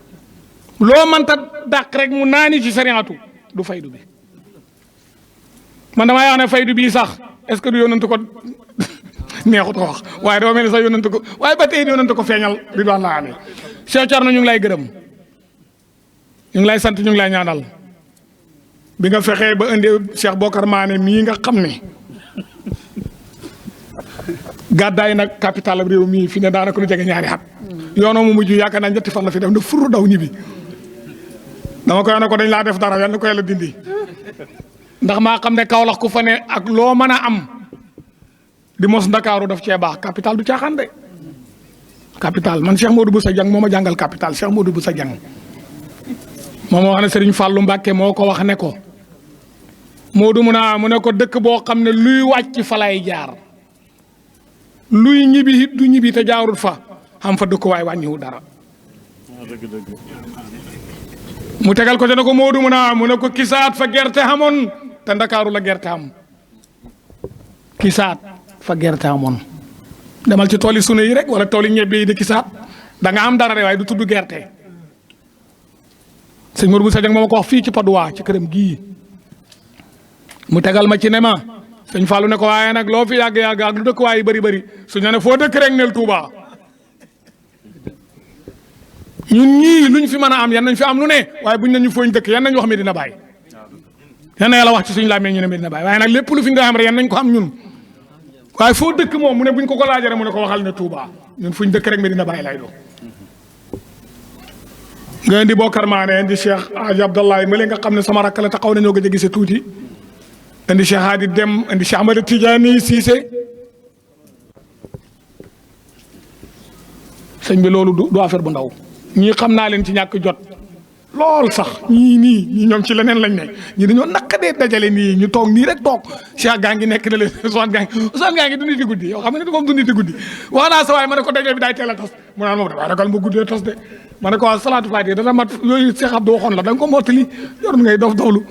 loo manta dàq rek mu naani ci shariatu du faydu bi man damay wax ne faydu bii sax est-ce que du yónnante ko neexut a wax waaye dafa mel ni sax yónnante ko waaye ba tey yónnante ko feeñal ridwanullahi alayhi Cheikh Thierno ñu ngi lay gërëm ñu ngi lay sant ñu ngi lay ñaanal bi nga fexee ba indi Cheikh Bokar Mané mii nga xam ne gàddaay nag capital ab réew mii fi ne daanaka lu jege ñaari at yoonoo mu mujj yaakaar naa ñetti fan la fi def ne furu daw ñibbi dama koy ne ko dañ laa def dara yal na ko yàlla dindi ndax maa xam ne Kaolack ku fa ne ak loo mën a am di mos Ndakaaru daf cee baax capital du caaxaan de capital man Cheikh Modou Boussa Dieng moo ma jàngal capital Cheikh Modou Boussa Dieng moom moo wax ne Serigne Fallou Mbacke moo ko wax ne ko Modou mu ne ko dëkk boo xam ne luy wàcc fa lay jaar luy ñibbi it du ñibbi te jaarul fa xam fa dëkkuwaay wàññiwu dara mu tegal ko te ne ko Modou mu ne ko kisaat fa gerte xamoon te Ndakaaru la gerte am kisaat fa gerte amoon demal ci tool yi sunu yi rek wala tool yi ñebbe yi de kisaat da nga am dara de waaye du tudd gerte sëñ Modou Boussa Dieng moo ma ko wax fii ci Padois ci këram gii mu tegal ma ci ne ma sëñ Fallou ne ko waaye nag loo fi yàgg ak lu dëkk waaye bëri su ñu ne foo dëkk rek neel Touba ñun ñii luñ fi mën a am yan nañ fi am lu ne waaye buñ ne ñu fooñ dëkk yan nañ wax Medina Baye yan na yàlla wax ci suñu làmmee ñu ne Medina Baye waaye nag lépp lu fi nga xam rek yan nañ ko am ñun waaye foo dëkk moom mu ne buñ ko laajee mu ne ko waxal ne Touba ñun fuñ dëkk rek Medina Baye lay doon. nga indi Bokar Mané indi Cheikh Hadji Abdallahi ma leen nga xam ne sama rakk la taxaw nañoo gëj a gisee tuuti indi Cheikh Hadi Dem indi Cheikh Ahmed Tidiane Cissé sëñ bi loolu du affaire bu ndaw ñii xam naa leen ci ñàkk jot lool sax ñii ñoom ci leneen lañ ne ñi dañoo naqadee dajale nii ñu toog nii rek toog Cheikh gaa ngi nekk na leen Ousmane gaa ngi du nit guddi yow xam nga ne moom du nit guddi wax naa sa waay ma ne ko daje bi daay teel a tas mu naan moom dafaa ragal ma guddee tas de ma ne ko waaw salaatu faatiha dana mat yooyu Cheikh Abdou waxoon la da nga ko mottali yorul ngay dof doflu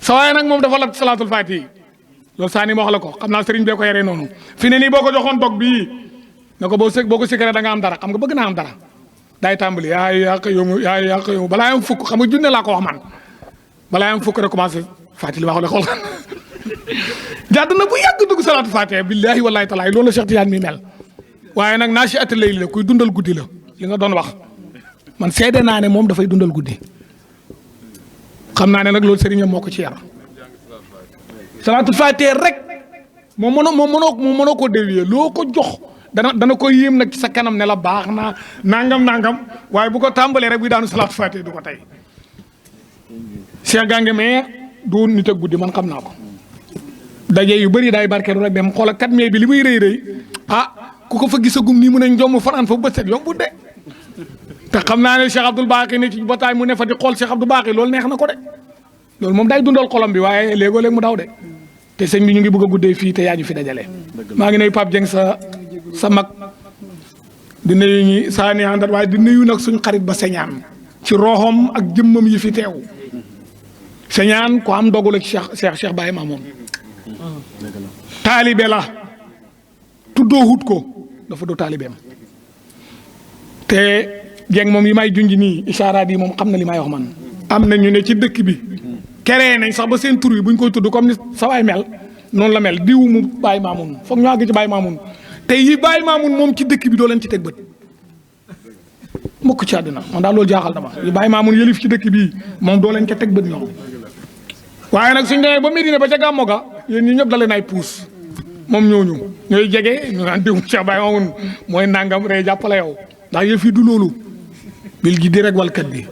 sa waay nag moom dafa la salaatul faatiha loolu saa ni ma wax la ko xam naa sëriñ bee ko yaree noonu fi ne nii boo ko joxoon dog bii ne ko boo ko sikkaree da nga am dara xam nga bëgg naa am dara daay tàmbali yaa yàq yow balaa am fukk xam nga junne laa ko wax man balaa am fukk rek commencé Faatiha li ma xool jàdd na bu yàgg dugg salaatu Faatiha billaahi wallaahi taala loolu la Cheikh Tidiane mi mel waaye nag naa si at layli la kuy dundal guddi la li nga doon wax man seede naa ne moom dafay dundal guddi xam naa ne nag loolu sëriñam moo ko ci yar salaatu Faatiha rek moom mënoo ko déwier loo ko jox dana ko yéem nag ci sa kanam ne la baax naa nangam waaye bu ko tàmbalee rek buy daanu salaatu Faatiha du ko tey Cheikh Gange mais du nit ak guddi man xam naa ko daje yu bëri daay barkeelu rek dem xoola 4 mai bi li muy rëy ku ko fa gisagum nii mu ne njom fanaan fa bët set yombut de te xam naa ne Cheikh Abdoul Baqi ne ci bataay mu ne fa di xool Cheikh Abdou Baqi loolu neex na ko de loolu moom day dundal xolam bi waaye léegoo-léeg mu daw de te sëñ bi ñu ngi bëgg a guddee fii te yaa ñu fi dajale maa ngi nuyu Pape Dieng sa mag di nuyu ñi saani àndat waaye di nuyu nag suñ xarit ba señaan ci roxom ak jëmmam yi fi teew señaan ko am dogu la ci Cheikh Baye Mamoun taalibe la tuddoo hut ko dafa do taalibeem te Dieng moom yi may junj nii isaaraat yi moom xam na li may wax man am na ñu ne ci dëkk bi keree nañ sax ba seen tur yi buñ koy tudd comme ni sa waay mel noonu la mel diw mu Baye Mamoun foog ñu àgg ci Baye Mamoun te yi Baye Mamoun moom ci dëkk bi doo leen ci teg bët mukk ci àddina man daal loolu jaaxal dama yi Baye Mamoun yëlif ci dëkk bii moom doo leen ca teg bët ñoom waaye nag suñ demee ba Medina ba ca gàmmo ga yéen ñi ñëpp da leen ay puus moom ñooñu ñooy jege ñu naan diw Cheikh Baye Mamoun mooy nangam rey jàppale yow ndax yëf yi du loolu bil gi di rek walkat bi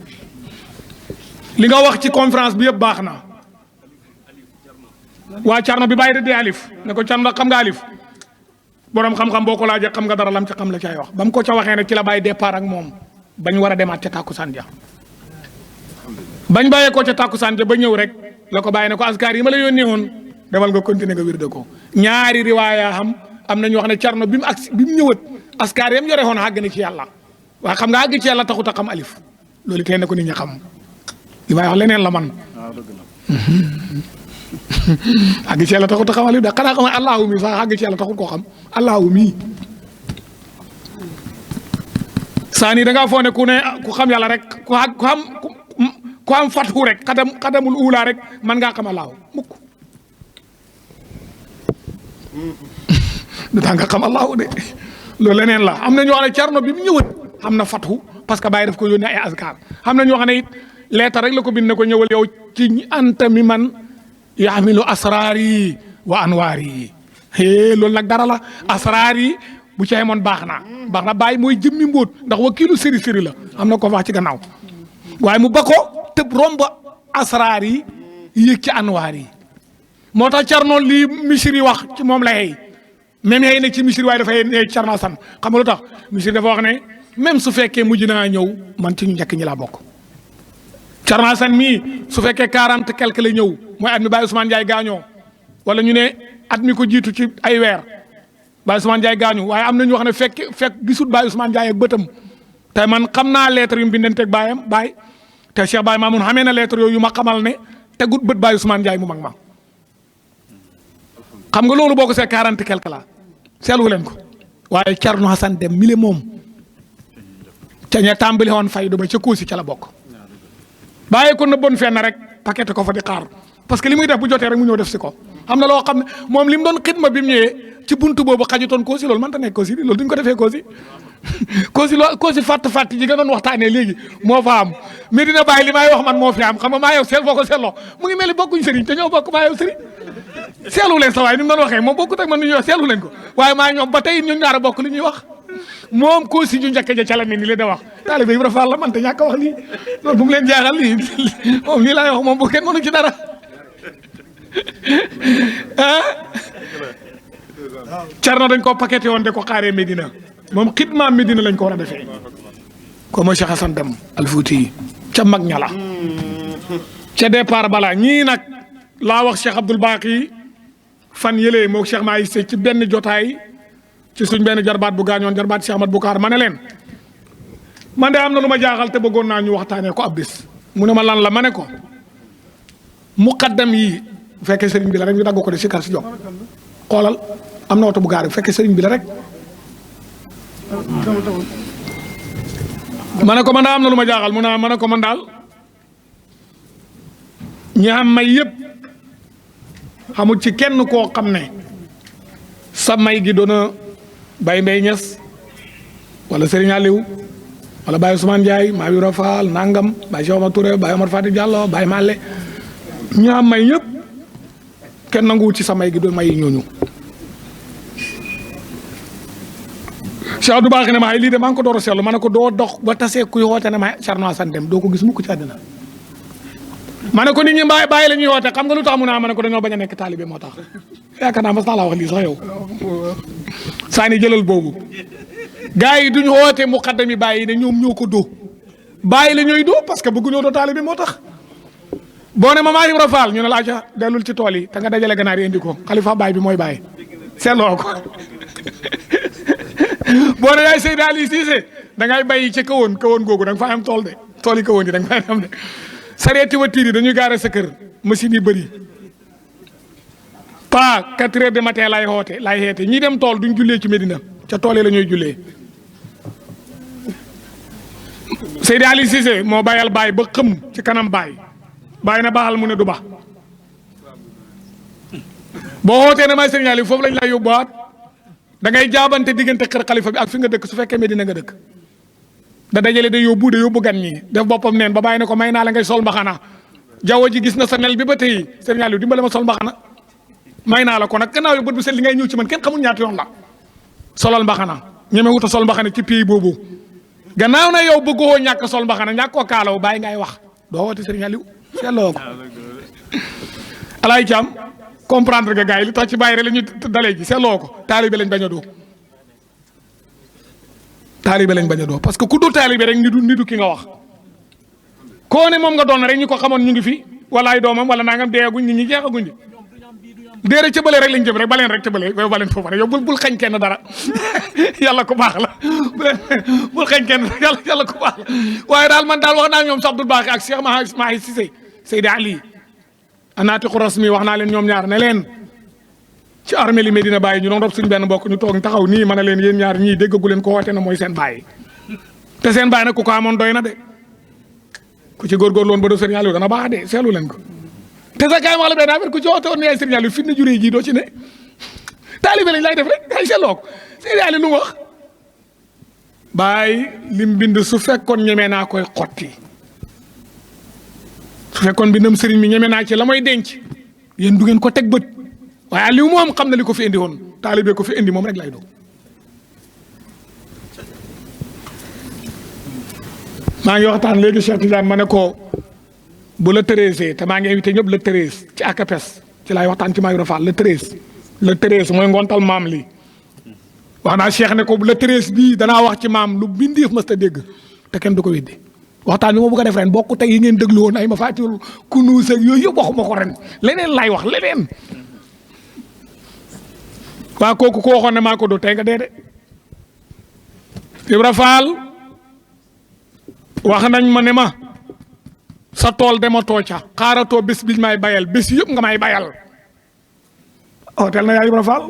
li nga wax ci conférence bi yëpp baax na waa Carno bi bàyyi de alif ne ko Carno xam nga alif borom xam-xam boo ko laajee xam nga dara lam ca xam la cay wax ba mu ko ca waxee ne ci la bàyyi départ ak moom bañ war a demaat ca tàkkusaan ja bañ bàyyee ko ca tàkkusaan ja ba ñëw rek la ko bàyyi ne ko askar yi ma la yónnee woon demal nga continuer nga wirde ko ñaari riwaaya am na ñu wax ne Carno bi mu ñëwat askar yam yore woon àgg na ci yàlla waaye xam nga àgg ci yàlla taxut a xam alif loolu tey na ko nit ñi xam li may wax leneen la man àgg ci yàlla taxut a xam alif da xanaa xam allahu mi sax àgg ci yàlla taxut koo xam allahu mi saani da ngaa foo ne ku xam yàlla rek ku am fathu rek xadamul uula rek man ngaa xam allahu mukk du tax nga xam allahu de loolu leneen la am na ñoo xam ne Carno bi mu ñëwat am na fathu parce que Baye daf ko yónnee ay askar xam na ñoo xam ne it leetar rek la ko bind ne ko ñëwal yow ci anta mi man yaxmilu asraar yi wa anwaar yi loolu nag dara la asraar yi bu ca yemoon baax na Baye mooy jëmmi mbóot ndax wakiilu sëri la am na ko wax ci gannaaw waaye mu ba ko tëb romb asraar yi yéeg ci anwaar yi moo tax Carno lii misiri wax ci moom la xëy même xëy na ci misiri waaye dafa xëy Carno san xam nga lu tax misiri dafa wax ne même su fekkee mujj naa ñëw man ci ñu njëkk ñi laa bokk Carno san mii su fekkee 40 quelque la ñëw mooy at mi Baye Ousmane Ndiaye gaañoo wala ñu ne at mi ko jiitu ci ay weer Baye Ousmane Ndiaye gaañu waaye am na ñu wax ne fekk gisut Baye Ousmane Ndiaye ak bëtam te man xam naa lettre yu mu bindanteeg Baye te Cheikh Baye Mamoun xamee na lettre yooyu ma xamal ne tegut bët Baye Ousmane Ndiaye mu mag ma xam nga loolu boo ko see 40 quelque la seetlu leen ko waaye Thierno Hassane Dème mi le moom ca ña tàmbali woon faydu ba ca Koosi ca la bokk bàyyi ko na bon fenn rek paquet ko fa di xaar parce que li muy def bu jotee rek mu ñëw def si ko xam na loo xam ne moom li mu doon xidma bi mu ñëwee ci buntu boobu xajutoon Koosi loolu mënta nekk Koosi loolu duñ ko defee Koosi fàtt ji nga doon waxtaanee léegi moo fa am Medina Baye li may wax man moo fi am xam nga maa yow seet foo ko seetloo mu ngi mel ni bokkuñ sëriñ te ñoo bokk maa yow sëriñ seetlu leen sa waay ni mu doon waxee moom bokkut ak man ni ñuy wax seetlu leen ko waaye maa ñoom ba tey ñun ñaar a bokk li ñuy wax moom Koosi ju njëkk ja ca la ne ni la da wax taalibe Ibra Fall la man te ñàkk a wax lii loolu bu mu leen jaaxal lii moom lii laay wax moom bu kenn mënu ci dara Thierno dañ ko paqueté woon de ko xaaree Medina moom xidmaam Medina lañ ko war a defee ko mooy Cheikh Hassane Dème Al Fouti ca mag ña la ca départ bala ñii nag laa wax Cheikh Abdoul Baqi fan yëlee moo Cheikh Mahi Cissé ci benn jotaay ci suñ benn jarbaat bu gaañoon jarbaat Cheikh Ahmad Boucar ma ne leen man de am na lu ma jaaxal te bëggoon naa ñu waxtaanee ko ab bis mu ne ma lan la ma ne ko muqaddam yi bu fekkee sëriñ bi la rek ñu dagg ko de si kar si jóg xoolal am na oto bu gaar bu fekkee sëriñ bi la rek ma ne ko man daal am na lu ma jaaxal mu ne ma ne ko man daal ñi am may yëpp xamul ci kenn koo xam ne sa may gi doona Baye Mbaye Niass wala Serigne Aliou wala Baye Ousmane Ndiaye maa Yura Fall nangam Baye Cheikh Omar Touré Baye Omar Fati Diallo Baye Malle ñi am may ñëpp kenn nanguwul ci sa may gi doon may ñooñu Cheikh Abdou Baax ne ma ay lii de maa ngi ko door a seetlu ma ne ko doo dox ba tasee kuy woote ne ma Thierno Assane Deme doo ko gis mukk ci àddina ma ne ko nit ñi bàyyi la ñuy woote xam nga lu tax mu ne ma ne ko dañoo bañ a nekk taalibe moo tax yaakaar naa mas naa laa wax lii sax yow saa ni jëlal boobu gars yi duñ woote muqaddam yi bàyyi ne ñoom ñoo ko doo bàyyi la ñooy doo parce que bëgguñoo doo taalibe moo tax boo ne ma maa Ibra Fall ñu ne laa ca dellul ci tool yi te nga dajale ganaar yi indi ko xalifa baay bi mooy bàyyi seetloo ko boo ne yaay Seydou Ali Cissé da ngay bàyyi ci kawoon googu da nga fa am tool de tool yi kawoon yi da nga fa am de sareeti voiture yi dañuy gaare sa kër machine yi bëri pas 4 heures du matin lay xeete ñi dem tool duñ jullee ci Medina ca tool yi la ñuy jullee Seydou Ali Cissé moo bàyyal baay ba xëm ci kanam baay na baaxal mu ne du ba boo xootee ne may Serigne Aliou foofu lañ lay yóbbuwaat da ngay jaabante diggante kër xalifa bi ak fi nga dëkk su fekkee Medina nga dëkk da dajale day yóbbu gan ñi def boppam neen ba bàyyi ne ko may naa la ngay sol mbaxana jaww ji gis na sa nel bi ba tey Serigne Aliou dimbale ma sol mbaxana may naa la ko nag gannaaw yu bët bu set li ngay ñëw ci man kenn xamul ñaata yoon la solal mbaxana ñeme wuta sol mbaxana ci pays boobu gannaaw na yow bëggoo ñàkk sol mbaxana ñàkk ko kaalaw bàyyi ngay wax doo woote Serigne Aliou seetloo ko alaay caam comprendre nga gars yi li tax ci bàyyi rek la ñuy dalee ji seetloo ko taalibe lañ bañ a doo taalibe lañ bañ a doo parce que ku dul taalibe rek nitu ki nga wax koo ne moom nga doon rek ñi ko xamoon ñu ngi fi wala ay doomam wala nangam deeguñ nit ñi jeexaguñ di déere ca bële rek lañ jëm rek baleen rek ca bële yow baleen foofu rek yow bul xañ kenn dara yàlla ko baax la bul xañ kenn yàlla ko baax la waaye daal man daal wax naa ñoom Cheikh Abdoul Baqi ak Cheikh Mahi Cissé Seydi Ali anaatiqu rasmi wax naa leen ñoom ñaar ne leen ci armée li Medina Baye ñu doon rob suñu benn mbokk ñu toog taxaw nii ma ne leen yéen ñaar ñii déggagu leen ko woote na mooy seen baay te seen baay nag ku ko amoon doy na de ku ci góorgóorlu woon ba doo Serigne Aliou dana baax de seetlu leen ko te sa kaay wax la benn affaire ku ci woote woon ne yaay Serigne Aliou fi na juree ji doo ci ne taalibe lañ lay def rek ay seetloo ko Serigne Aliou lu mu wax Baye lim bind su fekkoon ñemee naa koy xotti su fekkoon bindam Serigne mi ñeme naa ci la mooy denc yéen du ngeen ko teg bët waaye Aliou moom xam na li ko fi indi woon taalibe ko fi indi moom rek lay doon maa ngi waxtaan léegi Cheikh Tidiane ma ne ko bu la 13 te maa ngi invité ñëpp le 13 ci ACAPES ci laay waxtaan ci maa ngi rafetlu le 13 mooy ngontal maam li wax naa Cheikh ne ko le 13 bii danaa wax ci maam lu bindeef mës ta dégg te kenn du ko weddi waxtaan bi ma bëgg a def ren bokku tey yi ngeen déglu woon ay ma fàttali kunuus ak yooyu yëpp waxuma ko ren leneen laay wax leneen waa kooku ko waxoon ne maa ko do tey nga dee de Ibra Fall wax nañ ma ne ma sa tool dema tooca xaaratoo bés biñ may bayal bés yëpp nga may bayal hôtel na yaa Ibra Fall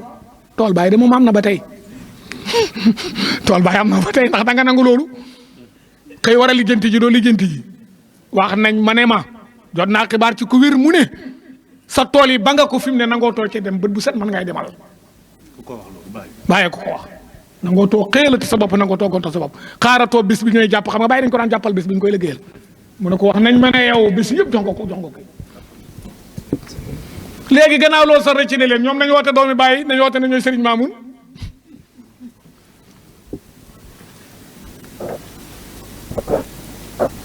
tool baay de moom am na ba tey tool baay am na ba tey ndax da nga nangu loolu xëy war a lijjanti ji doo lijjanti ji wax nañ ma ne ma jot naa xibaar ci ku wér mu ne sa tool yi ba nga ko fi mu ne nangoo too ca dem bët bu set mën ngay demal bàyyee ko wax nangoo too xëyalati sa bopp nangoo too gonto sa bopp xaaratoo bis bi ñooy jàpp xam nga bàyyi dañ ko daan jàppal bis bi ñu koy liggéeyal mu ne ko wax nañ ma ne yow bis yëpp jox nga ko léegi gannaaw loolu sax rëcc ne leen ñoom nañu woote doomi bàyyi nañu woote ne ñooy Serigne Mamoun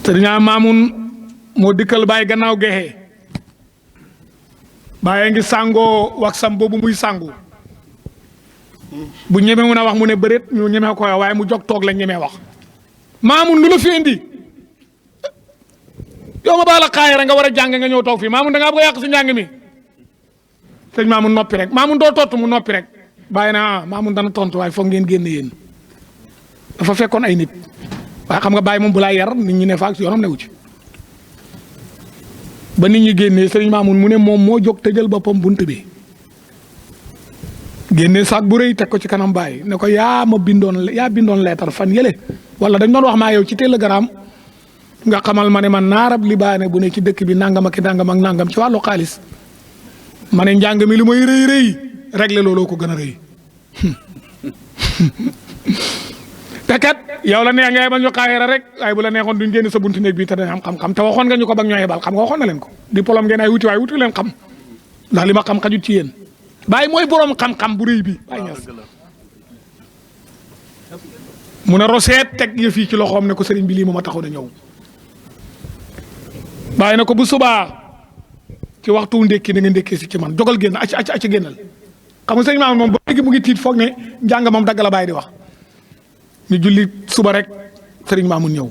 Serigne Mamoun moo dikkal bàyyi gannaaw geexee bàyyi ngi sàngoo wax sam boobu muy sàngu bu ñeme mun a wax mu ne bëreet ñu ñeme ko waaye mu jog toog la ñeme wax Mamoun lu la fi indi yow ma baala xaayara nga war a jàng nga ñëw toog fii Maamun da ngaa bëgg a yàq si njàng mi sëñ Maamun noppi rek Maamun doo tontu mu noppi rek bàyyi na Maamun dana tontu waaye foog ngeen génn yéen dafa fekkoon ay nit waaye xam nga bàyyi moom bu laa yar nit ñi ne faak si yoonam newu ci ba nit ñi génnee sëriñ Maamun mu ne moom moo jóg tëjal boppam bunt bi génnee saak bu rëy teg ko ci kanam bàyyi ne ko yaa bindoon leetar fan yële wala dañ doon wax maa yow ci télégramme nga xamal ma ne man naarab libaane bu ne ci dëkk bi nangam ak nangam ci wàllu xaalis ma ne njàng mi li may rëy réglé looloo ko gën a rëy te kat yow la neex ngay ba ñu xaayara rek waaye bu la neexoon duñ génn sa buntu néeg bi te dañ am xam-xam te waxoon nga ñu ko ba ñooy bal xam nga waxoon na leen ko diplôme ngeen ay wuti waaye wuti leen xam ndax li ma xam xajut ci yéen bàyyi mooy borom xam-xam bu rëy bi bàyyi ñas mu ne roseet teg yëf yi ci loxoom ne ko sëriñ bi lii moom a taxaw na ñëw bàyyi na ko bu subaa ci waxtu ndékki da nga ndékkee si ci man jogal génn acc génnal xam nga sëriñ Maamun moom ba léegi mu ngi tiit foog ne njàng moom dagg la bàyyi di wax ñu julli suba rek sëriñ Maamun ñëw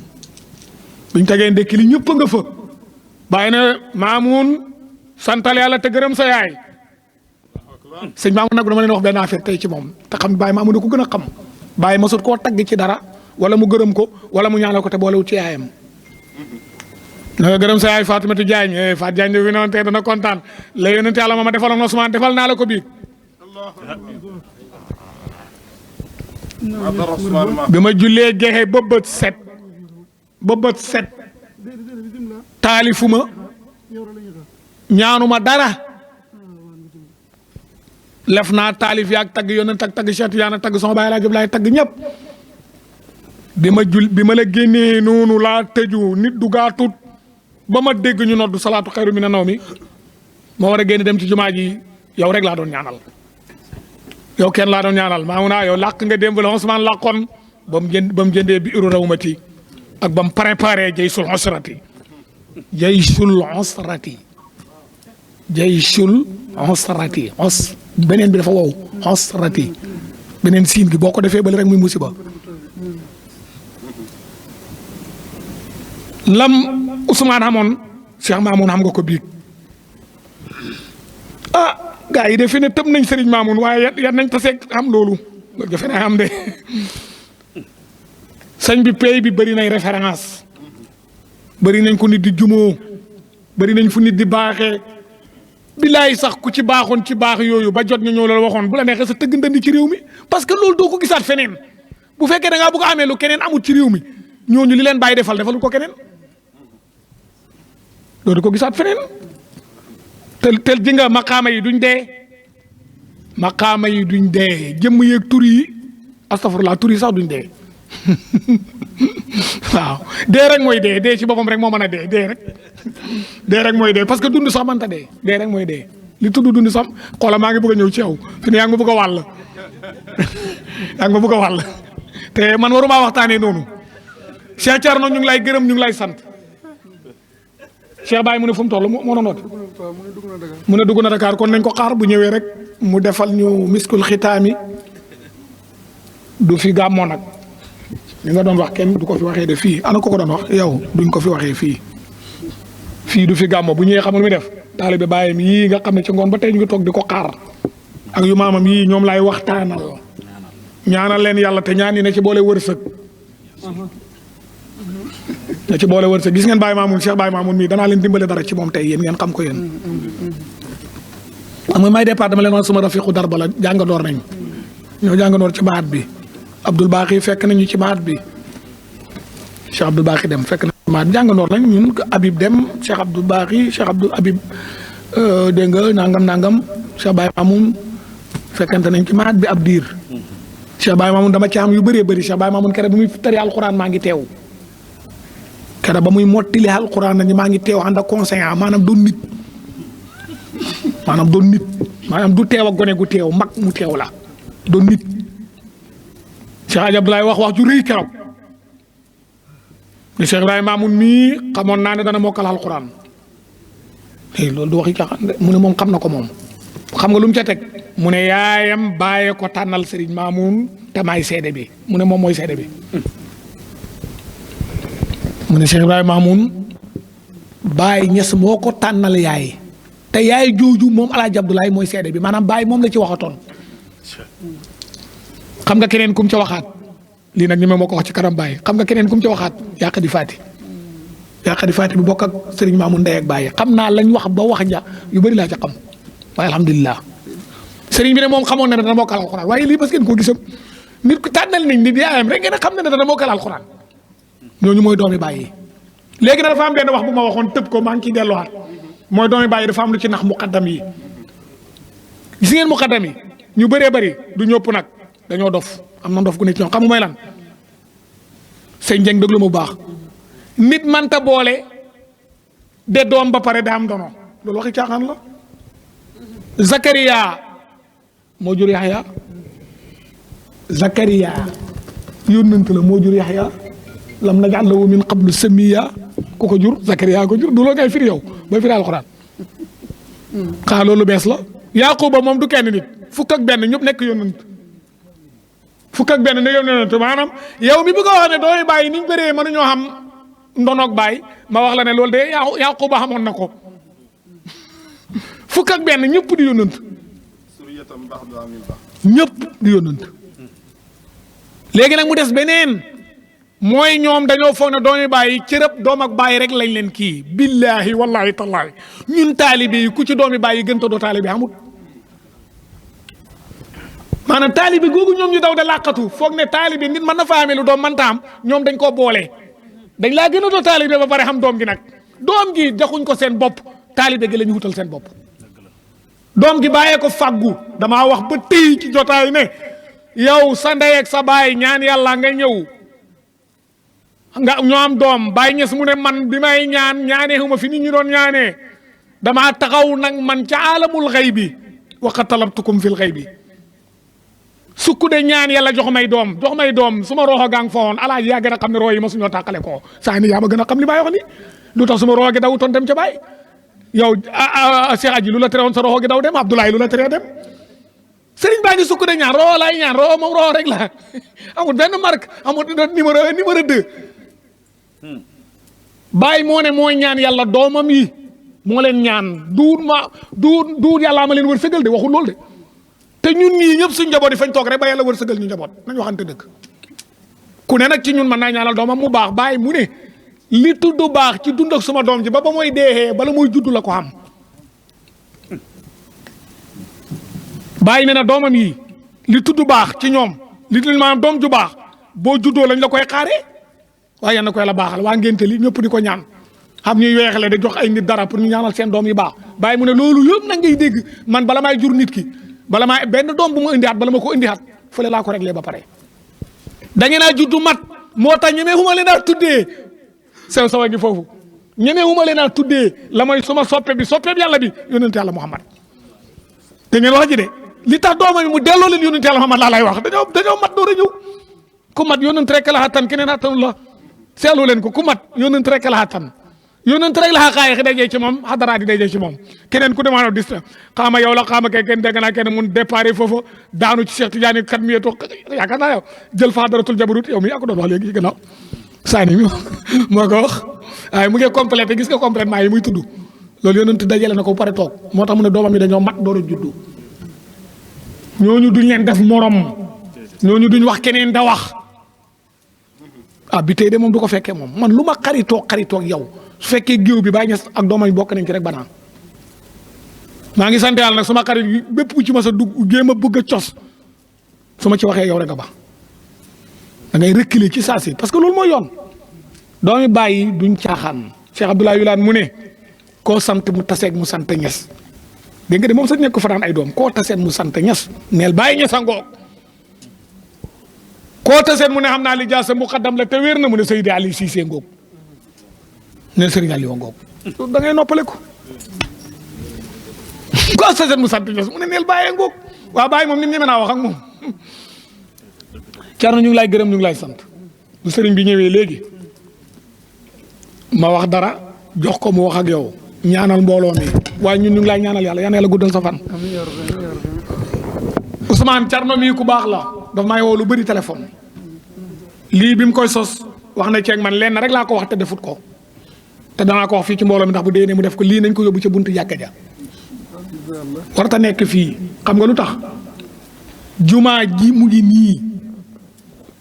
biñ tegee ndékki li ñëpp nga fa bàyyi na Maamun santal yàlla te gërëm sa yaay sëñ Maamun nag dama leen wax benn affaire tey ci moom te xam bàyyi Maamun da ko gën a xam bàyyi masut koo tagg ci dara wala mu gërëm ko wala mu ñaanal ko te boolewut ci yaayam na nga gërëm sa yaay Fatimatu Jaañ Fatou Jaañ fi noonu tey dana kontaan la yonent yàlla ma defaloon Ousmane defal naa la ko bii bi ma jullee gexe ba bët set taalifuma ñaanuma dara lef naa taalif yaag tagg yonent ak tagg Cheikh Tidiane tagg sama baay Alaaji Ablaay tagg ñëpp bi ma la génnee noonu laa tëju nit du gaatut ba ma dégg ñu noddu salaatu xayru mina nawmi ma war a génn dem ci jumaa ji yow rek laa doon ñaanal yow kenn laa doon ñaanal maa mu naa yow làq nga démb la Ousmane làqoon ba mu jëndee bi uru rawmati ak ba mu préparé jaysul usrati beneen bi dafa wow usrati beneen siin gi boo ko defee bale rek muy musiba lam Ousmane xamoon Cheikh Maamun xam nga ko biig gaa yi de fi ne tëb nañ Serigne Maamun waaye yan nañ taseeg xam loolu defe naa am de sëñ bi pay bi bëri nañ référence bëri nañ ko nit di jumoo bëri nañ fu nit di baaxee bilaay sax ku ci baaxoon ci baax yooyu ba jot ñu ñëw la waxoon bu la neexee sa tëgg ndandi ci réew mi parce que loolu doo ko gisaat feneen bu fekkee da ngaa bëgg a amee lu keneen amul ci réew mi ñooñu li leen bàyyi defalu ko keneen doo di ko gisaat feneen tel ji nga maqaama yi duñ dee jëmm yeeg tur yi astafurlaa tur yi sax duñ dee waaw dee rek mooy dee ci boppam rek moo mën a dee rek mooy dee parce que dund sax mënta dee rek mooy dee li tudd dund sax xoola maa ngi bëgg a ñëw ci yow fi ne yaa ngi ma bëgg a wàll te man waruma waxtaanee noonu Cheikh Thierno ñu ngi lay gërëm ñu ngi lay sant Cheikh Baye mu ne fu mu toll moo doon woote mu ne dugg na Dakar kon nañ ko xaar bu ñëwee rek mu defal ñu miskul xitaami du fi gàmmoo nag li nga doon wax kenn du ko fi waxee de fii ana ko doon wax yow duñ ko fi waxee fii du fi gàmmo bu ñëwee xamul mi def taalibe baayam yii nga xam ne ci ngoon ba tey ñu ngi toog di ko xaar ak yu maamam yii ñoom laay waxtaanal ñaanal leen yàlla te ñaan yi na ci boole wërsëg gis ngeen Baye Mamoun Cheikh Baye Mamoun mii danaa leen dimbale dara ci moom tey yéen ngeen xam ko yéen xam nga may départ dama leen wax suma rafiqu darba la jàngandoor nañ ñoo jàngandoor ci baat bi Abdoul Baaxi fekk nañu ci baat bi Cheikh Abdoul Baaxi dem fekk na baat bi jàngandoor nañ ñun Habib dem Cheikh Abdoul Baaxi Cheikh Abdoul Habib dégg nga nangam Cheikh Baye Mamoun fekkante nañ ci baat bi ab diir Cheikh Baye Mamoun dama ci am yu bëree bëri Cheikh Baye Mamoun kere bu muy tari alxuraan maa ngi teew kere ba muy mottili alxuraan nañu maa ngi teew ànd ak conseillant maanaam doon nit maanaam du teew ak gone gu teew mag mu teew la doon nit Cheikh Hadj Abdoulaye wax ju rëy keroog ne Cheikh Baye Mamoun mii xamoon naa ne dana mokkal alxuraan loolu du waxi caaxaan de mu ne moom xam na ko moom xam nga lu mu ca teg mu ne yaayam bàyyee ko tànnal Serigne Mamoun te maay seede bi mu ne moom mooy seede bi mu ne Cheikh Ibrahima Mamoun Baay Ñas moo ko tànnal yaay te yaay jooju moom Alaaji Abdoulaye mooy seede bi maanaam Baay moom la ci waxatoon. xam nga keneen kum ca waxaat lii nag ñeme moo ko wax ci kanam Baay xam nga keneen kum ca waxaat yàq di faati bu bokk ak Serigne Mamoun Ndeye ak Baay xam naa lañ wax ba wax ja yu bëri laa ca xam waaye alhamdulilah Serigne bi ne moom xamoon na ne dana mokkal alxuraan waaye lii parce que ngeen ko gisam nit ku tànnal nañ nit yaayam rek ngeen a xam ne dana mokkal alxuraan ñooñu mooy doomi Baay yi. léegi nag dafa am benn wax bu ma waxoon tëb ko maa ngi ciy delluwaat mooy doomi Baay yi dafa am lu ci nax muqaddam yi gis ngeen muqaddam yi ñu bëree bëri du ñëpp nag dañoo dof am na dof gu ne ci ñoom xamu may lan sëñ Njeng déglu mu baax nit manta boole de doom ba pare daa am dono loolu waxi caaxaan la. Zakariya moo jur Yaxya Zakariya yónnent la moo jur Yaxya lam naj'al lahu min qablu samiyya ku ko jur Zakariya ko jur du loo ngay firi yow booy firi alxuraan xaa loolu bees la. Yaquba moom du kenn nit fukk ak benn ñëpp nekk yónnent fukk ak benn ne yónnent maanaam yow mi bëgg a wax ne doomi Baay ni ñu bëree mënuñoo xam ndonoog Baay ma wax la ne loolu de Yaquba xamoon na ko fukk ak benn ñëpp di yónnent ñëpp di yónnent léegi nag mu des beneen mooy ñoom dañoo foog ne doomi Baay cërëb doom ak Baay rek lañ leen kii billaahi wallaahi tallaahi ñun taalibe yi ku ci doomi Baay yi gën ta doo taalibe amut maanaam taalibe googu ñoom ñu daw de làqatu foog ne taalibe nit mën na fa amee lu doom mënta am ñoom dañ koo boole dañ laa gën a doo taalibe ba pare xam doom gi nag doom gi joxuñ ko seen bopp taalibe gi la ñu wutal seen bopp doom gi bàyyee ko faggu damaa wax ba tey ci jotaay ne yow sa ndey ak sa baay ñaan yàlla nga ñëw nga ñoo am doom Baay Ñas mu ne man bi may ñaanee xuma fi nit ñi doon ñaanee damaa taxaw nag man ca alamul xëy bi wa qad talabtukum fil xëy bi sukku de ñaan yàlla jox may doom su ma roxo gang fa woon alaaji yaa gën a xam ne roo yi ma suñoo tàqale ko saa ni yaa ma gën a xam li may wax ni lu tax su ma roxo gi daw toon dem ca Baay yow Cheikh Adji lu la tere woon sa roxo gi daw dem Abdoulaye lu la teree dem sëriñ baa ngi sukku de ñaan roxo laay ñaan roxo moom roxo rek la amul benn marque amul numéro 2 Baay moo ne mooy ñaan yàlla doomam yi moo leen ñaan duut yàllaa ma leen wërsëgal de waxul loolu de te ñun ñii ñëpp suñ njaboot yi fañ toog rek ba yàlla wërsëgal ñu njaboot nañ waxante dëgg ku ne nag ci ñun mën naa ñaanal doomam mu baax Baay mu ne li tudd baax ci dund ak suma doom ji ba mooy deexee bala mooy juddu la ko xam Baay ne na doomam yi li tudd baax ci ñoom li maanaam doom ju baax boo juddoo lañ la koy xaaree waaye yal na ko yàlla baaxal waa ngénte li ñëpp di ko ñaan xam ñuy weexale da jox ay nit dara pour ñu ñaanal seen doom yi baax Baay mu ne loolu yëpp na ngay dégg man bala maay jur nit ki bala maay benn doom bu ma indiwaat bala ma ko indiwaat fële laa ko réglé ba pare da ngeen a juddu mat moo tax ñemee xuma leen a tuddee sew sawa ngi foofu ñemee xuma leen a tuddee la mooy suma soppe bi yàlla bi yónnent yàlla Muhammad te ngeen wax ji de li tax doomam yi mu delloo leen yónnent yàlla Muhammad laa lay wax dañoo mat door a ñëw ku mat yónnent rek la xattan keneen xattanu la seetlu leen ko ku mat yónnent rek la xattan yónnent rek la xaay dajee ci moom xadaraat yi dajee ci moom keneen ku demaano dis xaama yow la xaama kay kenn dégg naa kenn mun départ foofu daanu ci Cheikh Tidiane kat mi yeto yaakaar naa yow jël fa xadaratul jabarut yow mi yaa ko doon wax léegi ci gannaaw saani mi moo ko wax waaye mu ngi complété gis nga complètement yi muy tudd loolu yónnent dajale na ko pare toog moo tax mu ne doomam yi dañoo mat door a juddu ñooñu duñ leen def morom ñooñu duñ wax keneen da wax bi tey de moom du ko fekkee moom man lu ma xaritoog yow su fekkee géew bi Baay Ñas ak doomam yi bokk nañ ci rek banaan maa ngi sant yàlla nag suma xarit yi bépp ku ci ma sa dugg géem a bëgg a cos su ma ci waxee yow rek nga ba da ngay reculer ci saa si parce que loolu mooy yoon doomi Baay yi duñ caaxaan Cheikh Abdoulaye Wilane mu ne koo sant mu taseeg mu sant Ñas dégg nga de moom sax nekk ko fa daan ay doom koo taseeg mu sant Ñas neel Baay Ñas a ngoog koo taseen mu ne xam naa li jaasa muqaddam la te wér na mu ne Seydi Ali Cissé ngoog neel Sëriñ Aliou ngoog da ngay noppale ko koo taseen mu sant Ñas mu ne neel Baay ngoog waa Baay moom ni mu ñeme naa wax ak moom Thierno ñu ngi lay gërëm ñu ngi lay sant bu sëriñ bi ñëwee léegi ma wax dara jox ko mu wax ak yow ñaanal mbooloo mi waaye ñun ñu ngi lay ñaanal yàlla yal na yàlla guddal sa fan. Ousmane Thierno mii ku baax la daf may woo lu bëri téléphone lii bi mu koy sos wax na ceeg man lenn rek laa ko wax te defut ko te danaa ko wax fii ci mbooloo mi ndax bu déwénee mu def ko lii nañ ko yóbbu ca buntu jàkka ja warta nekk fii xam nga lu tax jumaa ji mu ngi nii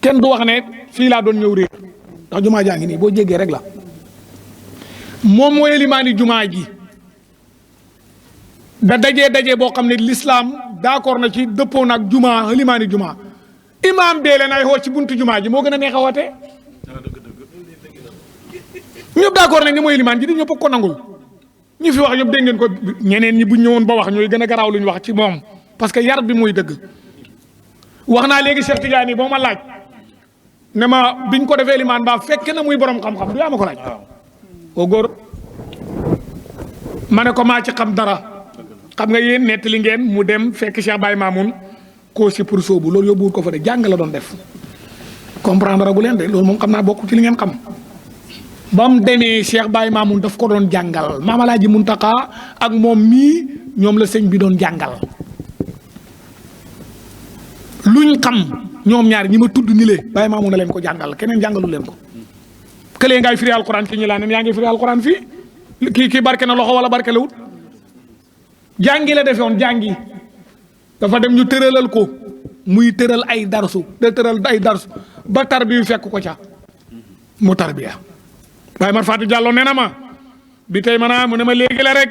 kenn du wax ne fii laa doon ñëw réer ndax jumaa jaa ngi nii boo jéggee rek la moom mooy limaani jumaa ji da dajee boo xam ne l'islam d'accord na ci dëppoo nag jumaa limaani jumaa imaam bee leen ay xoo ci buntu jumaa ji moo gën a neex a woote ñëpp d'accord nañ ne mooy limaan ji di ñëpp ko nangul ñi fi wax ñëpp dégg ngeen ko ñeneen ñi bu ñëwoon ba wax ñooy gën a garaaw lu ñu wax ci moom parce que yar bi muy dëgg wax naa léegi Cheikh Tidiane yi boo ma laaj ne ma biñ ko defee limaan ba fekk na muy borom xam-xam du yaa ma ko laaj o góor ma ne ko maa ci xam dara xam nga yéen nettali ngeen mu dem fekk Cheikh Baye Mamoun koo si pour soobu loolu yóbbuwul ko fa de jàng la doon def comprendre bu leen de loolu moom xam naa bokk ci li ngeen xam ba mu demee Cheikh Baye Mamoun daf ko doon jàngal Maam Alaaji Muntaka ak moom mii ñoom la sëñ bi doon jàngal luñ xam ñoom ñaar ñi ma tudd ni le Baye Mamoun na leen ko jàngal keneen jàngalu leen ko këlee ngay firi alquran ci ñi laa nen yaa ngi firi alquran fii kii barke na loxo wala barke la wut jàngi la defewoon jàngi dafa dem ñu tëralal ko muy tëral ay darsu da tëral ay darsu ba tarbiyu fekk ko ca mu tarbiya waaye man Fatou Diallo nee na ma bi tey maanaam mu ne ma léegi la rek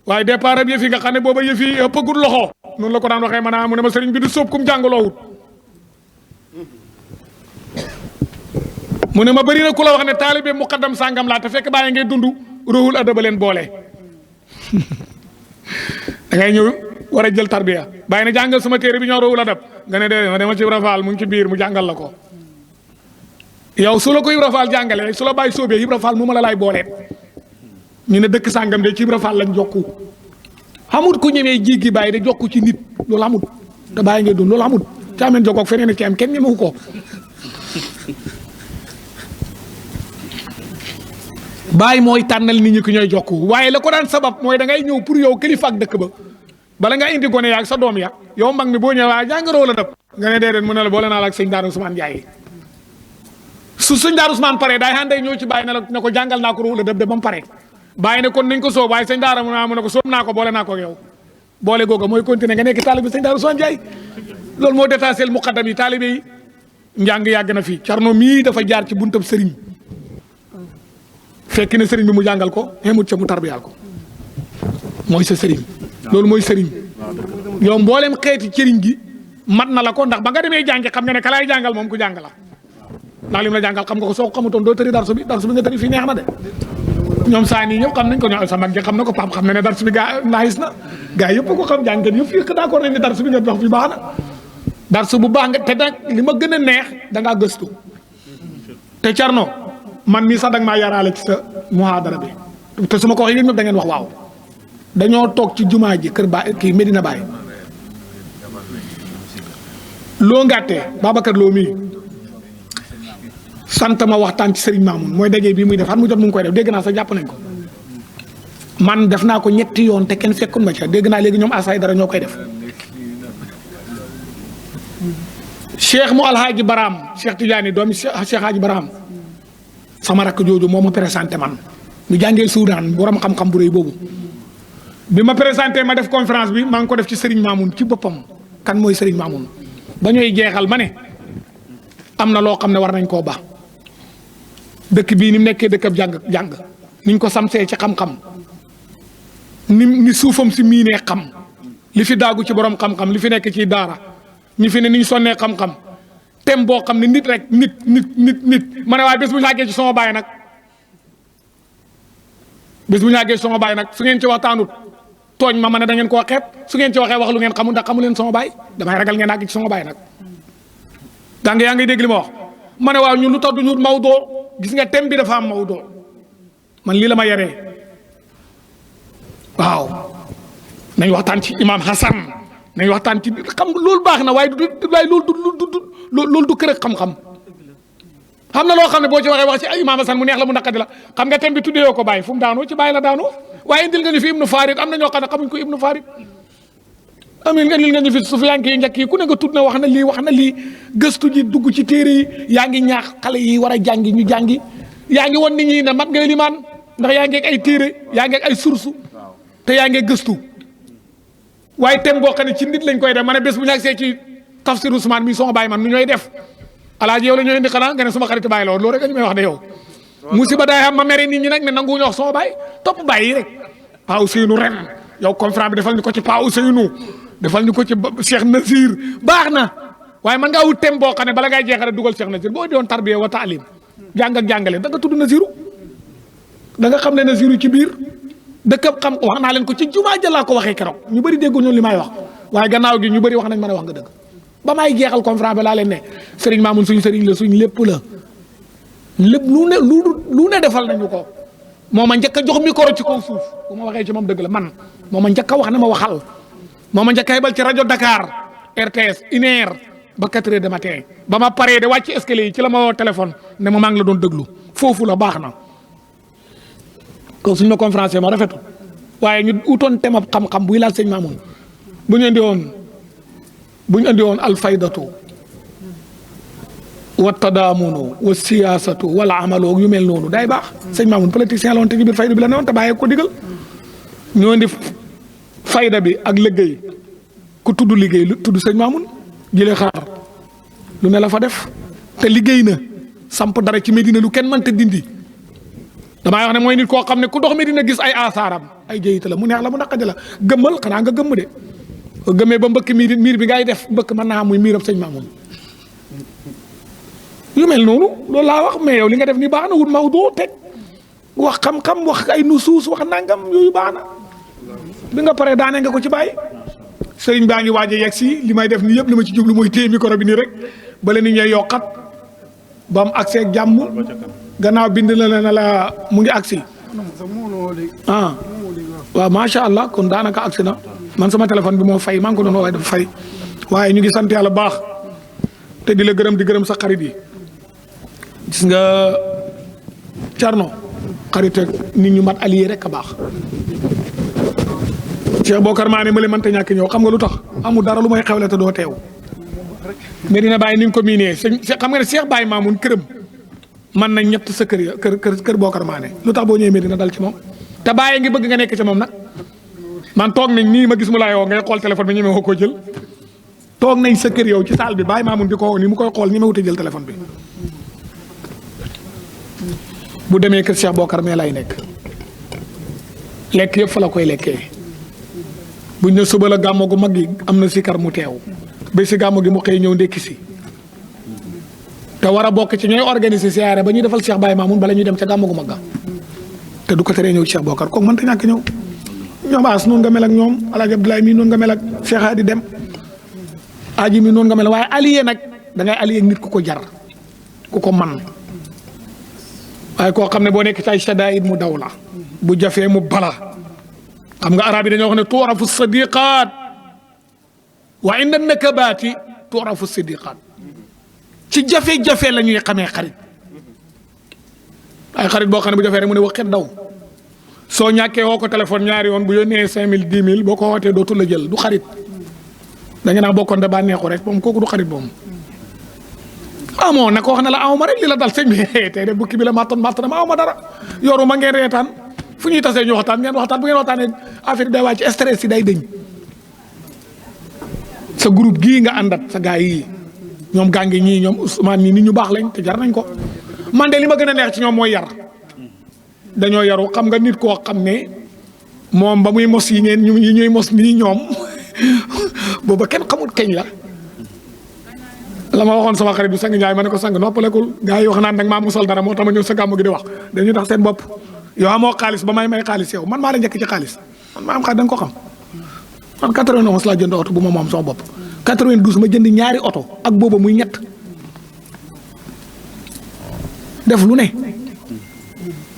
waaye départ ab yëf yi nga xam ne booba yëf yi ëppagul loxo noonu la ko daan waxee maanaam mu ne ma sëriñ bi du sóob kum jàngaloowut mu ne ma bëri na ku la wax ne taalibe muqaddam sàngam laa te fekk bàyyi ngay dund ruhul adaba leen boole da ngay ñëw war a jël tarbiya bàyyi na jàngal sama téere bi ñoo ruhul adab nga ne dee ma dema ci Ibra Faal mu ngi ci biir mu jàngal la ko yow su la ko Ibra Faal jàngalee su la bàyyi soobee Ibra Faal mu ma la laay booleet ñu ne dëkk sàngam de ci Ibra Faal lañ jokku xamut ku ñemee jéggi bàyyi de jokku ci nit loolu amut te bàyyi ngay dund loolu amut caameen jokkoog feneen ci am kenn ñemewu ko bàyyi mooy tànnal nit ñi ku ñooy jokku waaye la ko daan sabab mooy da ngay ñëw pour yow kilifa ak dëkk ba bala nga indi gone yaag sa doom ya yow mag mi boo ñëwee waa jàngaroo la dëpp nga ne déedéet mu ne la boole naa la ak sëñ Daara Ousmane Ndiaye su sëñ Daara Ousmane pare daay xànday ñëw ci bàyyi ne ko jàngal naa ko ruux la dëpp de ba mu pare bàyyi ne kon nañ ko soob waaye sëñ Daara mu ne ko soob naa ko boole naa ko ak yow boole googa mooy continuer nga nekk taalibe sëñ Daara Ousmane Ndiaye loolu moo détaché muqaddam yi taalibe yi njàng yàgg na fii Carno mii dafa jaar ci buntab sëriñ fekk ne sëriñ bi mu jàngal ko xemut ca mu tarbiyaal ko mooy sa sëriñ loolu mooy sëriñ yow mboolem xeeti cëriñ gi mat na la ko ndax ba nga demee jàngi xam nga ne ka laay jàngal moom ku jàng la ndax lim la jàngal xam nga ko soo ko xamutoon doo tëri darsu bi nga tëri fii neex na de ñoom saa nii ñëpp xam nañ ko ñoom sa mag ji xam na ko pap xam na ne darsu bi gaa naagis na gaa yëpp ko xam jàngeen yëpp fii d'accord nañ ne darsu bi nga wax fi baax na darsu bu baax nga te nag li ma gën a neex da ngaa gëstu te Carno man mii sax da nga maa yaraale ci sa muhaadara bi te su ma ko waxee yéen ñëpp da ngeen wax waaw dañoo toog ci jumaa ji kër Baay kii Medina Baye loo ngàttee Babacar Lo mii sant ma waxtaan ci Serigne Mamoun mooy daje bii muy def xam mu jot mu ngi koy def dégg naa sax jàpp nañ ko man def naa ko ñetti yoon te kenn fekkul ma ca dégg naa léegi ñoom asay dara ñoo koy def Cheikh mu Alhaaji Baram Cheikh Tidiane doomi Cheikh Haaji Baram sama rakk jooju moo ma présenté man ñu jàngee Soudan borom xam-xam bu rëy boobu bi ma présenté ma def conférence bi maa ngi ko def ci Serigne Mamoun ci boppam kan mooy Serigne Mamoun ba ñooy jeexal ma ne am na loo xam ne war nañ koo baax dëkk bii ni mu nekkee dëkkab jàng niñ ko samsee ci xam-xam ni suufam si miinee xam li fi daagu ci borom xam-xam li fi nekk ci daara ñi fi ne niñ sonnee xam-xam tem boo xam ne nit rek nit ma ne waaye bés bu ñu àggee ci sama baay nag bés bu ñu àggee ci sama baay nag su ngeen ci waxtaanut tooñ ma ne da ngeen koo xeeb su ngeen ci waxee wax lu ngeen xamul ndax xamu leen sama baay damay ragal ngeen àgg ci sama baay nag danga yaa ngi dégg li ma wax ma ne waaw ñun lu tax du ñu Maodo gis nga tem bi dafa am Maodo man lii la ma yaree waaw nañ waxtaan ci Imam Hassan nañ waxtaan ci xam loolu baax na waaye loolu du kër ak xam-xam xam na loo xam ne boo ci waxee wax ci ay Imam Hassan mu neex la mu naqadi la xam nga tem bi tuddee ko bàyyi fu mu daanoo ci bàyyi la daanoo waaye indil nga ñu fi Ibnu Farid am na ñoo xam ne xamuñ ko Ibnu Farid amin nga indil nga ñu fi Sufyaan yi njëkk yi ku ne nga tudd na wax na lii gëstu ji dugg ci téere yi yaa ngi ñaax xale yi war a jàngi ñu jàngi yaa ngi won nit ñi ne mat ngay limaan ndax yaa ngeeg ay téere yaa ngeeg ay source te yaa ngeeg gëstu waaye thème boo xam ne ci nit lañ koy def ma ne bés bu ñu agsee ci tafsir Ousmane mi sama baay man nu ñooy def alaaji yow la ñooy indi xanaa nga ne suma xarit bàyyi la woon loolu rek a ñu may wax de yow musiba daay xam ma mere nit ñi nag ne nanguwuñu wax sama baay topp bàyyi rek Pa Ousseynou ren yow conférence bi defal ñu ko ci Pa Ousseynou defal ñu ko ci Cheikh Nazir baax na waaye man ngaa wut thème boo xam ne bala ngay jeexale dugal Cheikh Nazir boo doon tarbiya wa taalim jàng ak jàngale da nga tudd Naziru da nga xam ne Naziru ci biir dëkk xam wax naa leen ko ci jumaa ja laa ko waxee keroog ñu bëri déggu ñu li may wax waaye gannaaw gi ñu bëri wax nañ mën a wax nga dëgg ba may jeexal conférence bi laa leen ne Serigne Mamoun suñu Serigne la suñ lépp la lépp lu ne defal nañu ko moo ma njëkk a jox micro ci kaw suuf bu ma waxee ci moom dëgg la man moo ma njëkk a wax ne ma waxal moo ma njëkk a yebal ci rajo Dakar RTS 1h ba 4h du matin ba ma paree de wàcc escalier yi ci la ma woo téléphone ne ma maa ngi la doon déglu foofu la baax na kon suñ ma conférence ma rafetul waaye ñu utoon thème xam-xam buy laal sëñ Mamoun bu ñu indi woon alfaydatu wa tadaamunu wa siyaasatu wala amalo yu mel noonu day baax sëñ Mamoun politicien la woon te ci biir fayda bi la ne woon te bàyyee ko digal ñoo indi fayda bi ak liggéey ku tudd liggéey lu tudd sëñ Mamoun jëlee xaar lu ne la fa def te liggéey na samp dara ci Medina lu kenn mënta dindi damaa wax ne mooy nit koo xam ne ku dox Medina gis ay asaaram ay jëyita la mu neex la mu naqadi la gëmmal xanaa nga gëmm de gëmmee ba mbëkk miir bi ngay def mbëkk mën naa muy miirab sëñ Mamoun yu mel noonu loolu laa wax mais yow li nga def ni baax na wut mawdu teg wax xam-xam wax ay nusuus wax nangam yooyu baax na bi nga paree daane nga ko ci bàyyi sëriñ baa ngi waaj a yegg si li may def nii yëpp li ma ci jublu mooy téye micro bi nii rek bala nit ñay yokkat ba mu agsi ak jàmm gannaaw bind na la mu ngi agsi waaw macha allah kon daanaka agsi na man sama téléphone bi moo fay maa ngi ko doon waaye dafa fay waaye ñu ngi sant yàlla baax te di la gërëm di gërëm sa xarit yi gis nga Thierno xarit ak nit ñu mat allié rek a baax Cheikh Bokar maa ne ma le mënta ñàkk ñëw xam nga lu tax amul dara lu may xewle te doo teew Medina Baye ni nga ko miinee xam nga ne Cheikh Baye Mamoun këram man nañ ñett sa kër ya kër Bokar maa ne lu tax boo ñëwee Medina dal ci moom te Baye ngi bëgg nga nekk ci moom nag man toog nañ nii ma gis mu laay woo ngay xool téléphone bi ñeme woo koo jël toog nañ sa kër yow ci saal bi Baye Mamoun di ko woo nii mu koy xool ñeme wute jël téléphone bi bu demee kër Cheikh Bokar mee lay nekk lekk yëpp fa la koy lekkee buñ ne suba la gàmmo gu mag gi am na sikar mu teew ba si gàmmo gi mu xëy ñëw ndékki si te war a bokk ci ñooy organiser siyaare ba ñuy defal Cheikh Baye Mamoun bala ñuy dem ca gàmmo gu mag ga te du ko teree ñëw Cheikh Bokar kooku mënta ñàkk ñëw ñoom as noonu nga mel ak ñoom Alaaji Abdoulaye mii noonu nga mel ak Cheikh Hadi Dem aji mi noonu nga mel waaye allié nag da ngay allié ak nit ku ko jar ku ko man waaye koo xam ne boo nekk ci ay shadaid mu daw la bu jafee mu bala xam nga arab yi dañoo wax ne tuurafu sadiqaat wa inda nakabaati tuurafu sadiqaat ci jafe-jafe la ñuy xamee xarit ay xarit boo xam ne bu jafee rek mu ne waxet daw soo ñàkkee woo ko téléphone ñaari yoon bu yónnee 5000 10 000 boo ko wootee dootul la jël du xarit da nga naa bokkoon da bànneexu rek moom kooku du xarit moom amoo na ko wax ne la awma rek li la dal sëñ bi tey de bukki bi la mattoon matt na ma awma dara yoru ma ngeen reetaan fu ñuy tasee ñu waxtaan ngeen waxtaan bu ngeen waxtaanee affaire day wàcc stress yi day dëñ sa groupe gii nga àndat sa gars yi ñoom gàngi ñii ñoom Ousmane ñii nit ñu baax lañ te jar nañ ko man de li ma gën a neex ci ñoom mooy yar dañoo yaru xam nga nit koo xam ne moom ba muy mos yi ngeen yi ñuy mos nii ñoom booba kenn xamul keñ la ma waxoon sama xarit bi sang Njaay ma ne ko sang noppalekul gars yi wax naan nag maa musal dara moo tax ma ñëw sa gàmmu gi di wax dañuy tax seen bopp yow amoo xaalis ba may xaalis yow man maa la njëkk ci xaalis man maa am xaalis da nga ko xam man 91 laa jënd oto bu ma moom sama bopp 92 ma jënd ñaari oto ak booba muy ñett def lu ne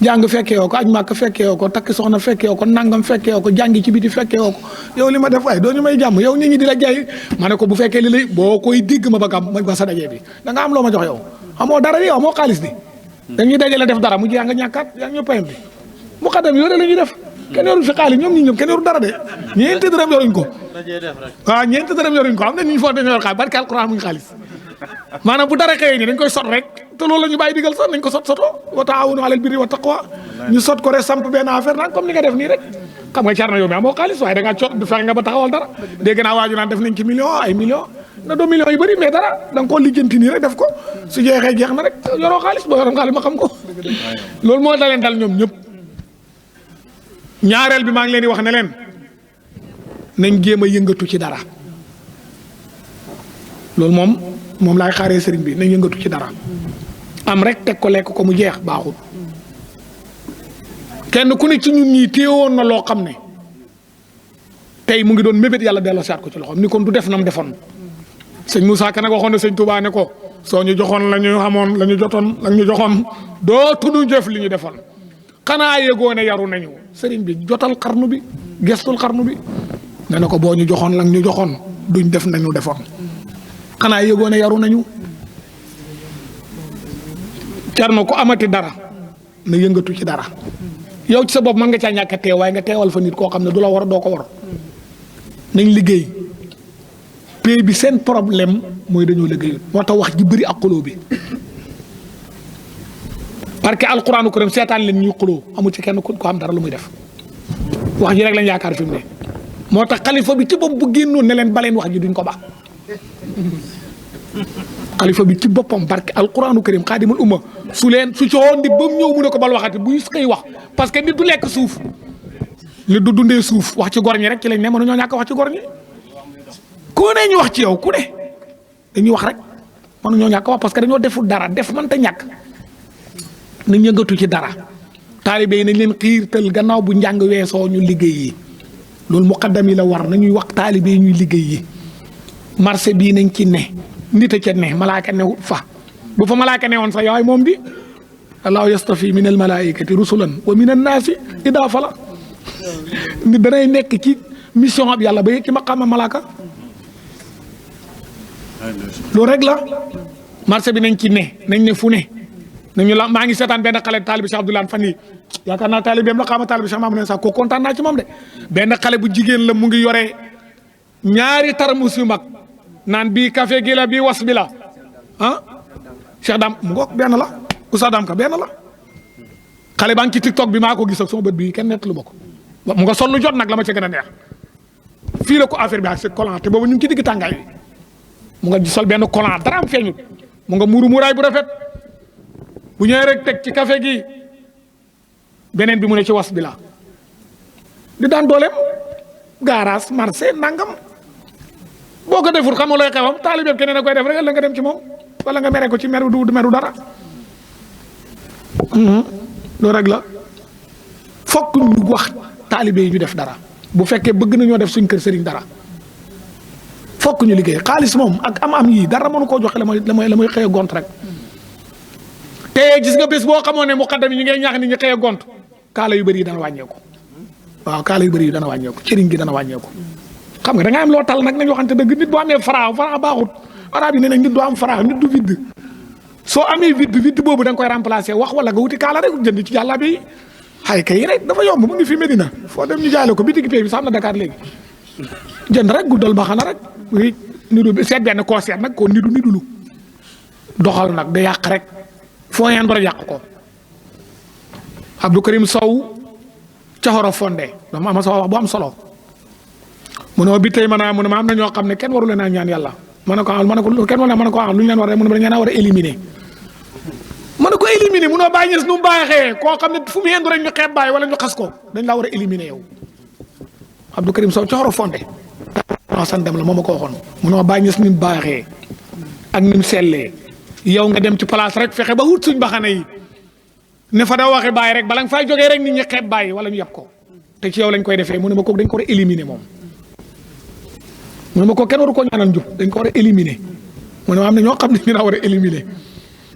jàng fekkee woo ko aj màkk fekkee woo ko takk soxna fekkee woo ko nangam fekkee woo ko jàngi ci biti fekkee woo ko yow li ma def waaye doo ñu may jàmm yow nit ñi di la jaay ma ne ko bu fekkee li lay boo koy digg ma ba sa dajee bi da nga am loo ma jox yow amoo dara yow amoo xaalis bi dañuy dajale def dara mu jeex nga ñàkkaat yaa ngi ñu payam bi mu xaddam yore la ñuy def kenn yorul fi xaalis ñoom ñi ñoom kenn yorul dara de ñeenti dërëm yoruñ ko waaw ñeenti dërëm yoruñ ko xam nga ñu foo dañoo yor xaalis barke alquran muñ xaalis maanaam bu dara xëyee ni dañ koy sot rek te loolu la ñu bàyyi digal sax nañ ko sot soto wa taawunu alal birri wa taqwa ñu sot ko rek samp benn affaire nag comme ni nga def nii rek xam nga Thierno yow mi amoo xaalis waaye da ngaa cot du fexe nga ba taxawal dara dégg naa waaju naan def nañ ci ay millions na doo millions yu bëri mais dara da nga koo lijjanti nii rek def ko su jeexee jeex na rek yoroo xaalis boo yoroon xaalis ma xam ko loolu moo daleen dal ñoom ñëpp ñaareel bi maa ngi leen di wax ne leen nañ jéem a yëngatu ci dara loolu moom laay xaaree sëriñ bi nañ yëngatu ci dara am rek teg ko lekk ko mu jeex baaxul kenn ku ne ci ñun ñii téewoon na loo xam ne tey mu ngi doon mébét yàlla delloo saat ko ci loxoom ni kon du def nam defoon sëñ Moussa Ka nag waxoon na sëñ Touba ne ko soo ñu joxoon la ñu xamoon la ñu jotoon la ñu joxoon dootuñu jëf li ñu defoon xanaa yëgoo ne yaru nañu sëriñ bi jotal xarnu bi gestul xarnu bi nga ne ko boo ñu joxoon la ñu joxoon duñ def nañu defoon xanaa yëgoo ne yaru nañu Cerno ko amati dara na yëngatu ci dara yow ci sa bopp mën nga caa ñàkk a teew waaye nga teewal fa nit koo xam ne du la war a doo ko war nañ liggéey pays bi seen problème mooy dañoo liggéeyut moo tax wax ji bëri ak xuloo bi parce que alquraanu karim seetaan leen ñuy xuloo amu ci kenn ku ko am dara lu muy def wax ji rek lañ yaakaar fi mu ne moo tax xalifa bi ci bopp bu génnoon ne leen baleen wax ji duñ ko baax xalifa bi ci boppam barke alquraanu karim xaadimul umma su coxoon di ba mu ñëw mu ne ko bal waxati buy koy wax parce que nit du lekk suuf nit du dundee suuf wax ci gor ñi rek ci lañ ne mënuñoo ñàkk wax ci gor ñi ku ne ñu wax ci yow ku ne dañuy wax rek mënuñoo ñàkk wax parce que dañoo deful dara def mënta ñàkk nañ yëngatu ci dara taalibe yi nañ leen xiirtal gannaaw bu njàng weesoo ñu liggéey yi loolu muqaddam yi la war nañuy wax taalibe yi ñuy liggéey yi marché bii nañ ci ne nit a ca ne malaaka newut fa bu fa malaaka ne woon sax yaay moom di allahu yastafi min al malaikati rusulan wa min an naasi idaafa la nit danay nekk ci mission ab yàlla ba yëg ci maqaama malaaka loolu rek la marché bi nañ ci ne nañ ne fu ne nañu la maa ngi seetaan benn xale taalibi Cheikh Abdoulaye fan yii yaakaar naa taalibeem la xaama taalibi Cheikh Mamadou sax ko kontaan naa ci moom de benn xale bu jigéen la mu ngi yore ñaari tarmus yu mag naan bii café gi la bii was bi la ah Cheikh Dame mu ngoog benn la Oustaz Dame ka benn la xale baa ngi ci TikTok bi maa ko gis ak sama bët bii kenn nettalu ma ko mu nga sol lu jot nag la ma ca gën a neex fii la ko affaire bi ak c'est collant te boobu ñu ngi ci digg tàngaay bi mu nga sol benn collant dara am feeñut mu nga muuru muuraay bu rafet bu ñëwee rek teg ci café gi beneen bi mu ne ci was bi la di daan dooleem garage marché nangam boo ko deful xam nga looy xewam taalibeem keneen a koy def rek la nga dem ci moom wala nga mere ko ci meru du meru dara loolu rek la fokk ñu wax taalibe yi ñu def dara bu fekkee bëgg nañoo def suñ kër sëriñ dara fokk ñu liggéey xaalis moom ak am yii dara mënu koo joxe la mooy xëy a gont rek te gis nga bés boo xamoon ne muqaddam yi ñu ngay ñaax ni ñu xëy a gont kaala yu bëri yi dana wàññeeku waaw kaala yu bëri yi dana wàññeeku cëriñ gi dana wàññeeku xam nga da nga am loo tal nag nañu waxante dëgg nit boo amee fara baaxut arab yi ne nag nit du am fara nit du vide soo amee vide boobu da nga koy remplacer wax wala nga wuti kaala rek jënd ci jàlla bi xay kay rek dafa yomb mu ngi fi Medina foo dem ñu jaay ko bitigi pay bi sax am na Dakar léegi jënd rek guddal ba xana rek nidu seet benn koo seet nag koo nidulu doxal nag da yàq rek foo yeen ba rek yàq ko Abdou Karim Sow caxoro fondé dama ama sa wax bu am solo mu ne bi tey mu ne ma am na ñoo xam ne kenn waru leen a ñaan yàlla ma ne ko kenn waru ma ne ko lu ñu leen war a mu ne dañu leen a war a éliminer ma ne ko éliminer munoo bàyyi ñes nu mu baaxee koo xam ne fu mu yendu rek ñu xeeb bàyyi wala ñu xas ko dañ laa war a éliminer yow Abdou Karim Sow caxoro fondé non san dem la moo ma ko waxoon munoo bàyyi ñes ni mu baaxee ak ni mu sellee yow nga dem ci place rek fexe ba wut suñ baxane yi ne fa da waxe bàyyi rek bala nga fay jógee rek nit ñi xeeb bàyyi wala ñu yab ko te ci yow lañ koy defee mu ne ma kooku dañ ko war a éliminer moom mu ne ma ko kenn waru ko ñaanal njub dañ ko war a éliminer mu ne ma am na ñoo xam ne ñu la war a éliminer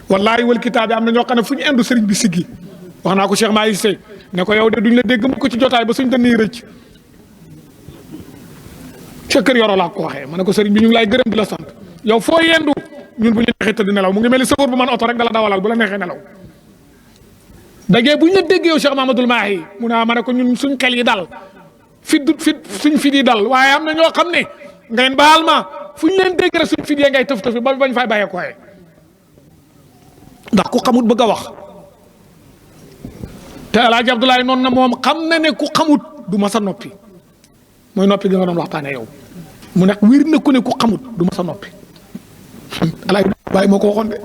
wallaahi wal kitaab am na ñoo xam ne fu ñu indu sëriñ bi siggi wax naa ko Cheikh Mahi Sey ne ko yow de duñ la dégg mu ko ci jotaay ba suñ dënn rëcc ca kër yoroo laa ko waxee ma ne ko sëriñ bi ñu ngi lay gërëm di la sant yow foo yendu ñun bu ñu neexee tëdd nelaw mu ngi mel ni sëfoor bu man oto rek dala dawalal bu la neexee nelaw dagee bu ñu la déggee yow Cheikh Mamadou Mahi mu ne ma ne ko ñun suñ xel yi dal suñ fit yi dal waaye am na ñoo xam ne ngeen baal ma fu ñu leen dégg rek suñ fit yee ngay tëf tëfi ba bañ fay bàyyee ko ndax ku xamut bëgg a wax te El Hadj Abdoulaye noonu na moom xam na ne ku xamut du ma sa noppi mooy noppi gi nga doon waxtaanee yow mu nekk wir na ku ne ku xamut du ma sa noppi El Hadj Abdoulaye moo ko waxoon de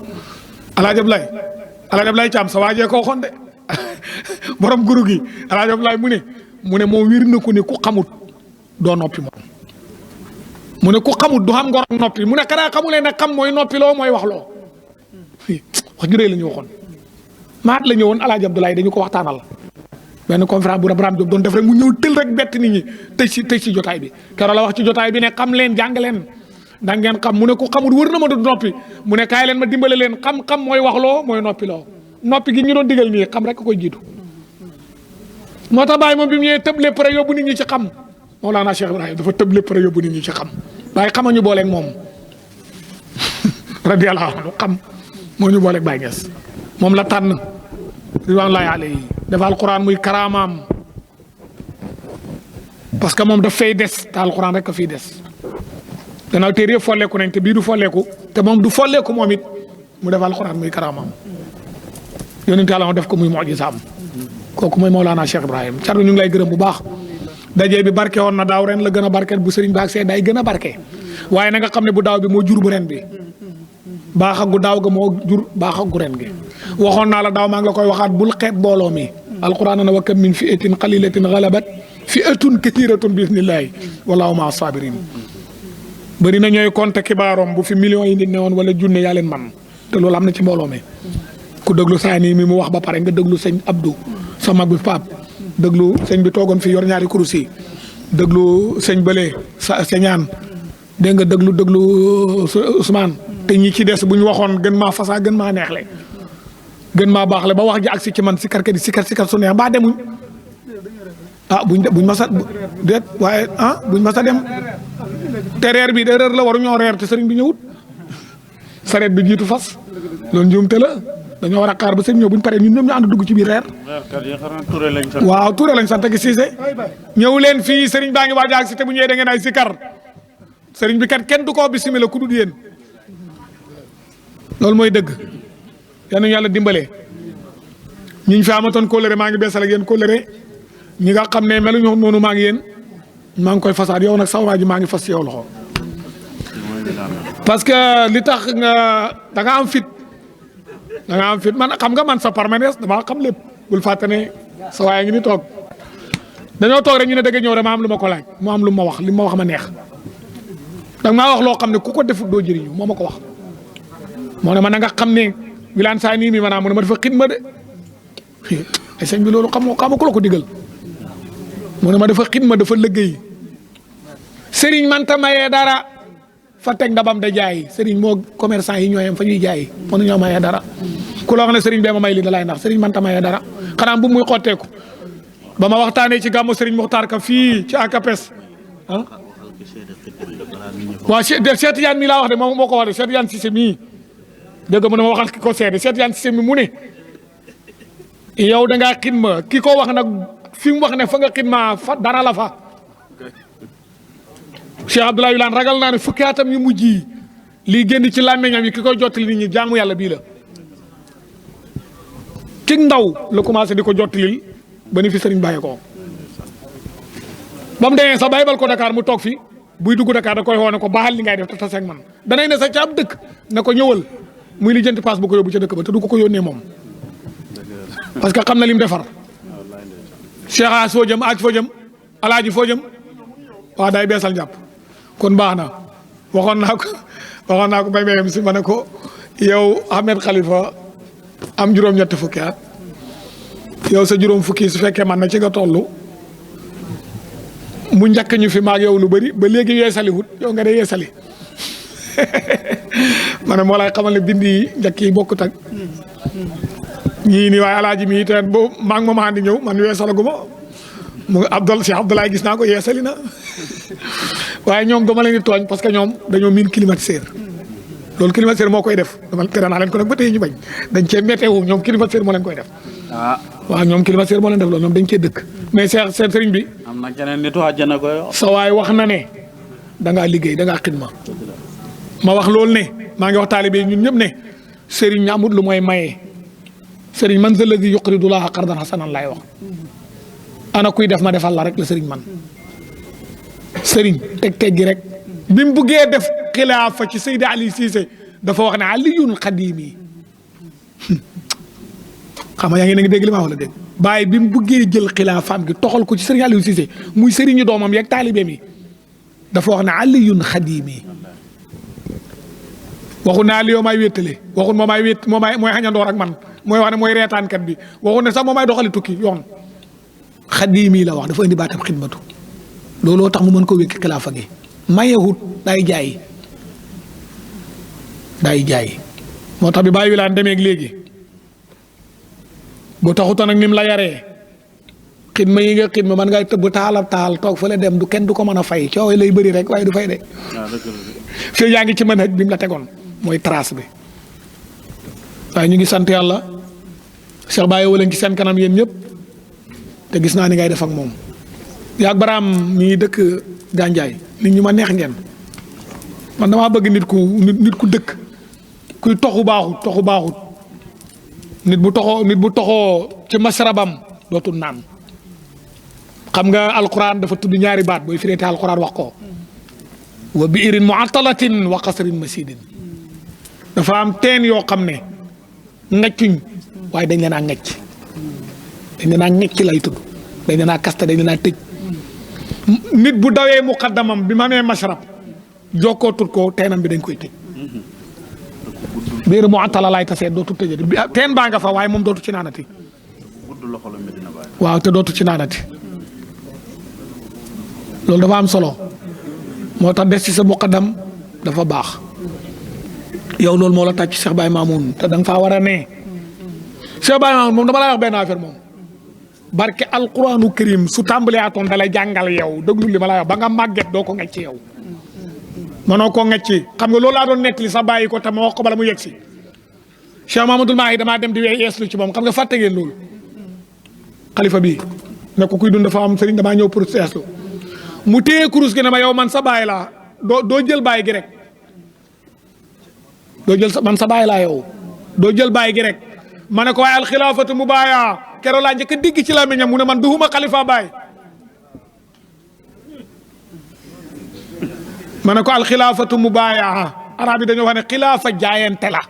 El Hadj Abdoulaye Thiam sa waajee ko waxoon de borom guru gi El Hadj Abdoulaye mu ne moom wir na ku ne ku xamut doo noppi moom mu ne ku xamut du xam ngor noppi mu ne kanaa xamulee nag xam mooy noppi loo mooy wax loo wax ju rëy la ñu waxoon maat la ñëwoon El Hadj Abdoulaye dañu ko waxtaanal benn conférence bu Braham Diop doon def rek mu ñëw tël rek bett nit ñi tëj si jotaay bi keroog la wax ci jotaay bi ne xam leen jàng leen da ngeen xam mu ne ku xamut wër na ma du noppi mu ne kaay leen ma dimbale leen xam-xam mooy wax loo mooy noppi loo noppi gi ñu doon digal nii xam rek koy jiitu moo tax Baye moom bi mu ñëwee tëb lépp rek yóbbu nit ñi ci xam Mawlana Cheikh Ibrahim dafa tëb lépp rek yóbbu nit ñi ci xam Baye xamañu booleeg moom radiyallahu anhu xam moo ñu booleeg Baye Niass moom la tànn ridwanullahi alayhi dafa alquran muy karaamaam parce que moom daf fay des te alquran rek a fiy des gannaaw téere yëpp folleeku nañ te bii du folleeku te moom du folleeku moom it mu def alquran muy karaamaam yonent Yàlla def ko muy mujisaam kooku mooy Mawlana Cheikh Ibrahim Thierno ñu ngi lay gërëm bu baax dajee bi barke woon na daaw ren la gën a barkeel bu sëriñ baag see day gën a barke waaye na nga xam ne bu daaw bi moo jur bu ren bi baax ak gu daaw ga moo jur baax ak gu ren gi waxoon naa la daaw maa ngi la koy waxaat bul xeet booloo mi alquran na wa kam min fi'atin qalilatin ghalabat fi'atun kathiratun bi idnillahi wallahu ma sabirin bëri na ñooy compter kibaarom bu fi millions yi nit ne woon wala junne yaa leen man te loolu am na ci mbooloo mi ku déglu saani mi mu wax ba pare nga déglu sëñ Abdou sa mag bi Pape déglu sëñ bi toogoon fi yor ñaari kurus yi déglu sëñ Bële sa ñaan dégg nga déglu Ousmane te ñi ci des bu ñu waxoon gën maa fasaa gën maa neexle gën maa baaxle ba wax ji agsi ci man si kar di si kar su neex ba demuñ buñ masa déet waaye buñ masa dem te reer bi de reer la waru ñoo reer te sëriñ bi ñëwut sareet bi jiitu fas loolu njuumte la dañoo war a xaar ba sëriñ ñëw buñ paree ñun ñoom ñu ànd dugg ci biir reer waaw Touré lañ sant gi Cissé ñëw leen fii sëriñ baa ngi waaj a agsi te bu ñëwee da ngeen ay sikar sëriñ bi kat kenn du ko bisimila ku dul yéen loolu mooy dëgg yal nañu yàlla dimbalee ñiñ fi amatoon kóllëre maa ngi beesal ak yéen kóllëre ñi nga xam ne meluñu noonu maa ngi yéen maa ngi koy fasaat yow nag sa waa ji maa ngi fas yow loxo parce que li tax da nga am fit man xam nga man sa permanence damaa xam lépp bul fàtte ne sa waay ngi ni toog dañoo toog rek ñu ne dëgg ñëw rek ma am lu ma ko laaj mu am lu ma wax li ma wax ma neex danga maa wax loo xam ne ku ko defut doo jëriñu moo ma ko wax moo ne ma na nga xam ne Wilane Sani mi maanaam mu ne ma dafa xidma de ay sëñ bi loolu xamoo ku la ko digal mu ne ma dafa xidma dafa liggéey sëriñ manta mayee dara fa teg ndabam da jaay sëriñ moo commerçant yi ñooyam fa ñuy jaay mënu ñoo mayee dara ku la wax ne sëriñ bee ma may li da lay ndax sëriñ manta mayee dara xanaa bu muy xotteeku ba ma waxtaanee ci gàmmu sëriñ Muxtaar Ka fii ci ACAPES waaw Cheikh Tidiane mii laa wax de moom moo ko wax de Cheikh Tidiane Cissé mii dégg nga mu ne ma waxal ki ko seede Cheikh Tidiane Cissé mi mu ne yow da ngaa xidma ki ko wax nag fi mu wax ne fa nga xidma fa dara la fa Cheikh Abdoulaye Wilane ragal naa ne fukki atam yu mujj yi lii génn ci làmmeñam yi ki koy jottali nit ñi jaamu yàlla bii la ci ndaw la commencé di ko jottalil ba ni fi sëriñ bàyyi ko ba mu demee sax bàyyibal ko Dakar mu toog fi buy dugg Dakar da koy woo ne ko baaxal li ngay def te taseeg man danay ne sa ca ab dëkk ne ko ñëwal muy li jënti paas bu ko yóbbu ca dëkk ba te du ko yónnee moom parce que xam na lim defar Cheikh As foo jëm ak foo jëm alaaji foo jëm waaw day beesal njàpp kon baax na waxoon naa ko bay mayem si ma ne ko yow Ahmed Khalifa am juróom-ñetti fukki at yow sa juróom fukki su fekkee man na ci nga toll mu njëkk ñu fi maag yow lu bëri ba léegi yeesali wut yow nga dee yeesali ma ne moo lay xamal ne bind yi njëkk yi bokkut ak ñii nii waaye alaaji mi te boo maa ngi ma andi ñëw man weesalaguma mu Cheikh Abdoulaye gis naa ko yeesali na waaye ñoom dama leen di tooñ parce que ñoom dañoo miin climatiseur loolu climatiseur moo koy def dama tere naa leen ko nag ba tey ñu bañ dañ cee météo ñoom climatiseur moo leen koy def. waaw ñoom climatiseur moo leen def loolu ñoom dañ cee dëkk. mais Cheikh seen sëriñ bi. am na keneen nitu àjjana koy wax. sa waay wax na ne da ngaa liggéey da ngaa xidma ma wax loolu ne maa ngi wax taalibe ñun ñëpp ne sëriñ ñi amut lu mooy maye sëriñ man zalladi yuqridu llaha qardan hasanan laay wax ana kuy def ma defal la rek la sëriñ man sëriñ teg gi rek bi mu buggee def xilaafa ci Seydi Ali Cissé dafa wax ne aliyun xadimi xam nga yaa ngi dégg li ma wax la dégg bàyyi bi mu buggee jël xilaafaam gi toxal ko ci sëriñ Aliou Cissé muy sëriñu doomam yeeg taalibeem yi dafa wax ne aliyun xadimi waxu ne Aliou may wéttale waxu moo may wét moo may mooy xañandoor ak man mooy wax ne mooy reetaankat bi waxu ne sax moo may doxali tukki yoon xadimi la wax dafa indi baatam xidmatu looloo tax mu mën ko wékki xilaafa gi mayewut day jaay moo tax bi bàyyi wilaan demeeg léegi bu taxutoon nag ni mu la yaree xidma yi nga xidma man ngay tëbb taal toog fële dem du kenn du ko mën a fay coow lay bëri rek waaye du fay de fii yaa ngi ci mën bi mu la tegoon mooy trace bi waaye ñu ngi sant yàlla Cheikh Baye waleen ci seen kanam yéen ñëpp te gis naa ni ngay def ak moom yaag baraam mii dëkk Gandiaye nit ñi ma neex ngeen man damaa bëgg nit ku dëkk kuy toxu baaxut nit bu toxoo ci masrabam dootul naan xam nga alquran dafa tudd ñaari baat booy fireete alquran wax ko wa biirin mu'attalatin wa qasrin masidin dafa am teen yoo xam ne ngaccuñ waaye dañ leen a ngacc lay tudd dañ leen a kaste dañ leen a tëj nit bu dawee muqaddamam bi ma amee masrab jokkootul ko teenam bi dañ koy tëj biir mu'attala laay tasee dootul tëjee teen baa nga fa waaye moom dootu ci naanati waaw te dootu ci naanati loolu dafa am solo moo tax des ci sa muqaddam dafa baax yow loolu moo la tàcc Cheikh Baye Mamoun te da nga faa war a ne Cheikh Baye Mamoun moom dama lay wax benn affaire moom barke alquranu karim su tàmbalee atoon da lay jàngal yow déglu li ma lay wax ba nga màgget doo ko ngecc yow mënoo koo ngecc xam nga loolu laa doon nettali sa bàyyi ko te ma wax ko bala mu yegg si Cheikh Mamadou Mahi damaa dem di yeeslu ci moom xam nga fàtte ngeen loolu xalifa bii ne ko kuy dund dafa am sëriñ damaa ñëw pour yeeslu mu téye kurus gi ne ma yow man sa bàyyi laa doo jël bàyyi gi rek man sa bàyyi laa yow doo jël bàyyi gi rek ma ne ko waaye alxilaafatu mu bàyyaa keroog laa njëkk a digg ci làmmiñam mu ne man duhuma xalifa bàyyi ma ne ko alxilaafatu mu bàyyaa arab yi dañoo wax ne xilaafa jaayante la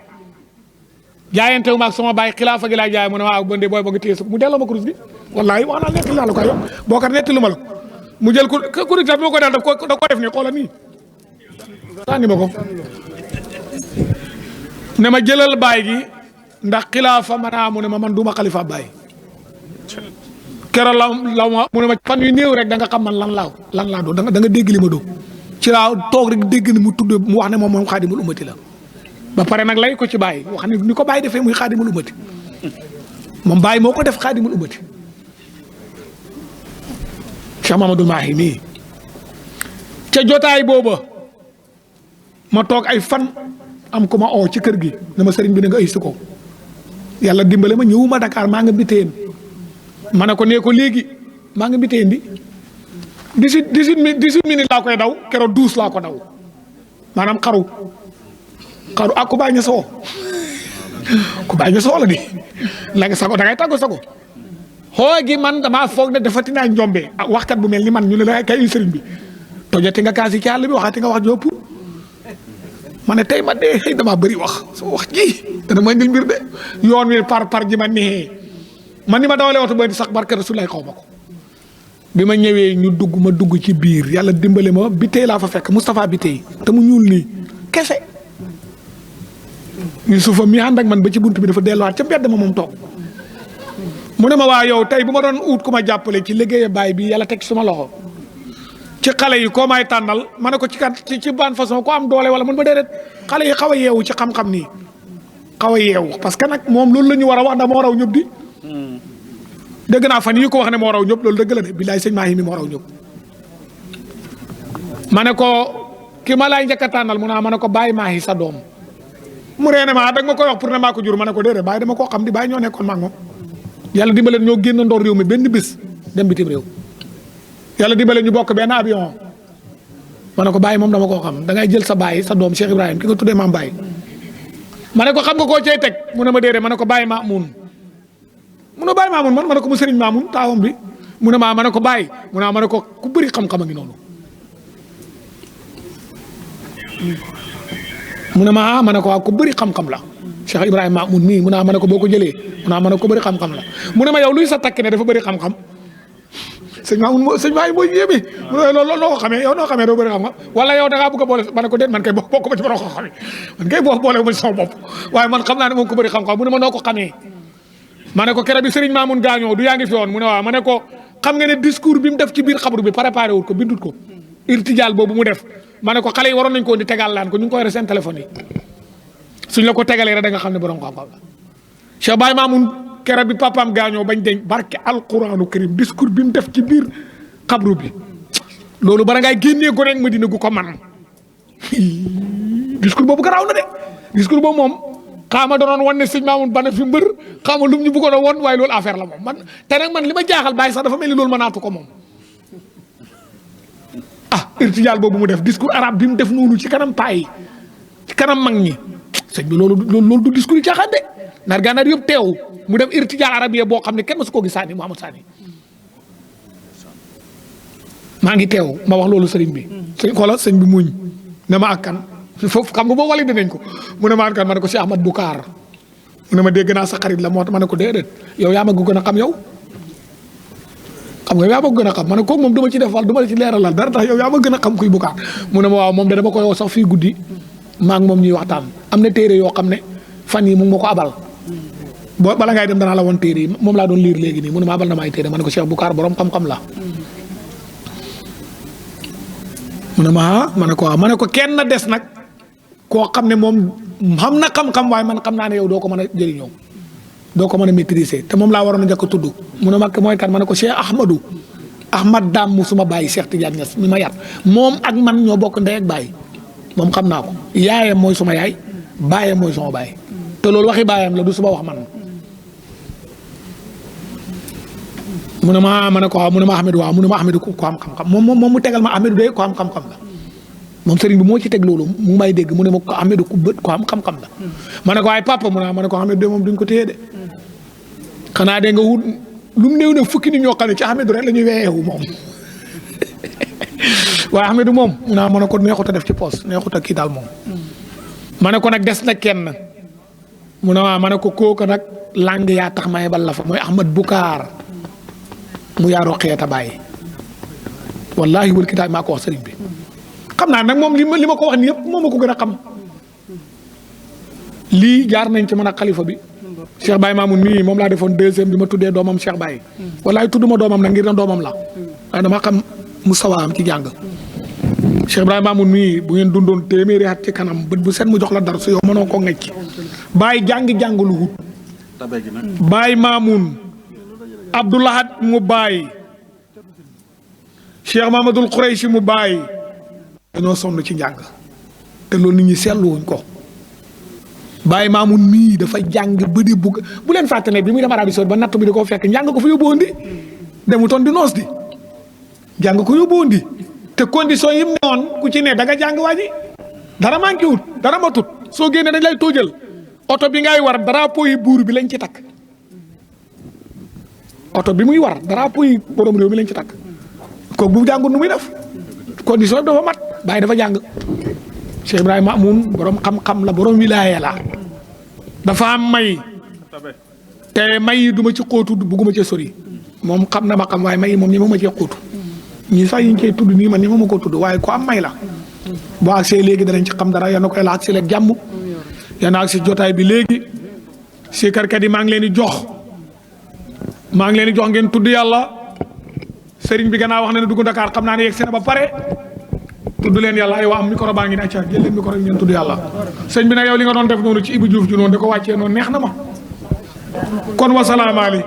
jaayante wu ma ak sama bàyyi xilaafa gi laa jaay mu ne waaw bënde booy ba nga téye mu delloo ma kurus gi wallaahi wax naa nettali naa la ko yow boo ko nettali ma la mu jël kurus bi ma ko def da ko def nii xoolal nii sànni ma ko ne ma jëlal baay gi ndax xilaafa manaa mu ne ma man duma xalifa baay keroog la ma mu ne ma fan yu néew rek da nga xam man lan laa doo da nga dégg li ma doo ci laa toog rek dégg ni mu tudd mu wax ne moom xaadimul ummati la ba pare nag lay ko ci baay wax ne ni ko baay defee muy xaadimul ummati moom baay moo ko def xaadimul ummati Cheikh Mamadou Mahi mii ca jotaay booba ma toog ay fan am ko ma oo ci kër gi ne ma sëriñ bi ne nga ay si ko yàlla dimbale ma ñëwuma Dakar maa nga bitéen ma ne ko nee ko léegi maa nga bitéen di 18 minutes laa koy daw keroog 12 laa ko daw maanaam xaru ak ku bàyyi ña soo la di la nga sago da ngay tàggo sago xoo gi man damaa foog ne dafa tinaa njombe ak waxkat bu mel ni man ñu ne la kay sëriñ bi tojati nga kaas yi ci àll bi waxaati nga wax jopp ma ne tey ma dee xëy damaa bëri wax soo wax ji dana ma indil mbir de yoon wi par ji ma neexee man ni ma dawalee oto ba di sax barke Rasul lay xaw ma ko bi ma ñëwee ñu ma dugg ci biir yàlla dimbale ma Biteye laa fa fekk Moustapha Biteye te mu ñuul nii kese Yusufa mi ànd ak man ba ci bunt bi dafa delluwaat ca mbedd ma moom toog mu ne ma waa yow tey bu ma doon ut ku ma jàppale ci liggéeya baay bi yàlla teg suma loxo ci xale yi koo may tànnal ma ne ko ci ban façon ko am doole wala man ma déedéet xale yi xaw a yeewu ci xam-xam nii xaw a yeewu parce que nag moom loolu la ñu war a wax ndax moo raw ñëpp di dégg naa fan yi ko wax ne moo raw ñëpp loolu dëgg la de billaay sëñ Mahi mi moo raw ñëpp ma ne ko ki ma laay njëkk a tànnal mu naa ma ne ko bàyyi Mahi sa doom mu reene ma da nga ma koy wax pour ne maa ko jur ma ne ko déedéet bàyyi dama koo xam di bàyyi ñoo nekkoon maag moom yàlla dimbaleen ñoo génn ndoor réew mi benn bis dem bitim réew yàlla dimbale ñu bokk benn avion ma ne ko bàyyi moom dama koo xam da ngay jël sa bàyyi sa doom Cheikh Ibrahim ki nga tuddee maam bàyyi ma ne ko xam nga koo cay teg mu ne ma déedéet ma ne ko bàyyi Maamun mu ne Baye Mamoun man ma ne ko mu Serigne Mamoun taawam bi mu ne maa ma ne ko Baye mu ne ma ne ko ku bëri xam-xam a ngi noonu mu ne ma ne ko waaw ku bëri xam-xam la Cheikh Ibrahima Mamoun mii mu ne ma ne ko boo ko jëlee mu ne ma ne ko bëri xam-xam la mu ne ma yow luy sa takk ne dafa bëri xam-xam sëñ Mamoun sëñ Baye mooy yéeme mu ne loolu noo ko xamee yow noo xamee doo bëri xam-xam wala yow da ngaa bëgg a boole ma ne ko déet man kay bokk ma ci borom ko xamee man kay boo boole ma ci sama bopp waaye man xam naa ne moom ko bëri xam-xam mu ne ma noo ko xamee ma ne ko keroog bi Serigne Mamoun gaañoo du yaa ngi fi woon mu ne waaw ma ne ko xam nga ne discours bi mu def ci biir xabru bi préparé wul ko bindut ko irtijaal boobu mu def ma ne ko xale yi waroon nañ ko di tegal laan ko ñu ngi ko yore seen téléphone yi suñ la ko tegalee rek da nga xam ne borom xam-xam la Cheikh Baye Mamoun keroog bi papaam gaañoo bañ deñ barke alquranu karim discours bi mu def ci biir xabru bi loolu bara ngay génnee ko rek Madina gu ko man discours boobu garaaw na de discours boobu moom xaama doonoon wan ne sëñ Mamoun bana fi mbër xaama lum ñu bëggoon a woon waaye loolu affaire la moom man te nag man li ma jaaxal Baye sax dafa mel ni loolu mënaatu ko moom irtijaal boobu mu def discours arabe bi mu def noonu ci kanam paa yi ci kanam mag ñi sëñ bi loolu du discours yi caaxaan de naar gànnaar yëpp teew mu def irtijaal arabe boo xam ne kenn mësu koo gis Sani Mouhamed Sani maa ngi teew ma wax loolu sëriñ bi sëñ xoola sëñ bi muñ ne ma ak kan foofu xam nga boo wali dinañ ko mu ne ma ak kan ma ne ko si Ahmad Boucar mu ne ma dégg naa sa xarit la moo tax ma ne ko déedéet yow yaa ma gën a xam yow xam nga yaa ma gën a xam ma ne kooku moom du ma ci defal du ma ci leeralal dara tax yow yaa ma gën a xam kuy Boucar mu ne ma waaw moom de dama koy woo sax fii guddi maa ngi moom ñuy waxtaan am na téere yoo xam ne fan yi mu ngi ma ko abal boo bala ngay dem danaa la woon téere yi moom laa doon liir léegi nii mu ne ma abal na ma ay téere ma ne ko Cheikh Boucar borom xam-xam la mu ne ma ne ko waaw ma ne ko kenn des nag koo xam ne moom xam na xam-xam waaye man xam naa ne yow doo ko mën a jëriñoo doo ko mën a maîtriser te moom laa waroon a njëkk a tudd mu ne ma mooy kan ma ne ko Cheikh Ahmad Dame mu suma bàyyi Cheikh Tidiane Niass mi ma yar moom ak man ñoo bokk ndey ak bàyyi moom xam naa ko yaayam mooy suma yaay baayam mooy suma baay te loolu waxi baayam la du suma wax man mu ne ma ne ko waaw mu ne ma Ahmedou waaw mu ne ma Ahmedou ko am xam-xam moom mu tegal ma Ahmedou de ko am xam-xam la moom sëriñ bi moo ci teg loolu mu may dégg mu ne ma ko Ahmedou ku bët ko am xam-xam la ma ne ko waaye papa mu ne ma ne ko Ahmedou de moom duñ ko téye de xanaa de nga wut lu mu néew ne fukki nit ñoo xam ne ci Ahmedou rek la ñuy weewu moom waaye Ahmedou moom mu ne ma ne ko neexut a def ci poos neexut a kii daal moom ma ne ko nag des na kenn mu ne ma ne ko kooku nag lang yaa tax may bal la fa mooy Ahmad Boucar mu yaaroo xeeta bàyyi wallahi wal kitaab maa ko wax sëriñ bi xam naa nag moom li ma ko wax nii yëpp moom ma ko gën a xam lii jaar nañ ci man ak xalifa bi Cheikh Baye Mamoun mii moom laa defoon deuxième bi ma tuddee doomam Cheikh Baye wallahi tudduma doomam nag ngir na doomam la waaye dama xam mu sawaam ci jàng Cheikh Ibrahima Mamoun mii bu ngeen dundoon téeméeri at ci kanam bët bu set mu jox la dara su yow mënoo ko ngecc Baye jàng lu wut Baye Mamoun Abdoulahat mu Baye Cheikh Mamadou Khoureychi mu Baye dañoo sonn ci njàng te loolu nit ñi seetluwuñ ko Baye Mamoun mii dafa jàng ba di bugg bu leen fàtte ne bi muy dem Arabie Saoudite ba natt bi di ko fekk njàng ko fa yóbbu woon di demutoon di noos di jàng ko yóbbu woon di te condition yi mu ne woon ku ci ne da nga jàng waa ji dara manqué wut dara matut soo génnee dañ lay tóojal oto bi ngay war drapeau yi buur bi lañ ci takk oto bi muy war drapeau yi borom réew mi lañ ci takk kooku bu jàngut nu muy def condition dafa mat Baye dafa jàng Cheikh Ibrahima Mamoun borom xam-xam la borom wilaaya la dafa am may te may yi du ma ci xóotu bugguma ci sori moom xam na ma xam waaye may yi moom ñi ma cee xóotu ñi sax yi ñu koy tudd nii man ñi ma ko tudd waaye ko am may la boo agsee léegi danañ ci xam dara yal na koy la agsi leen jàmm yal na agsi jotaay bi léegi sikarkat yi maa ngi leen di jox ngeen tudd yàlla sëriñ bi gannaaw wax na ne dugg Dakar xam naa ne yegg si na ba pare tudd leen yàlla ay waa am micro baa ngi ne acca jël leen micro bi ngeen tudd yàlla sëñ bi nag yow li nga doon def noonu ci Ibou Diouf ji noonu da ko wàccee noonu neex na ma kon wasalaamaali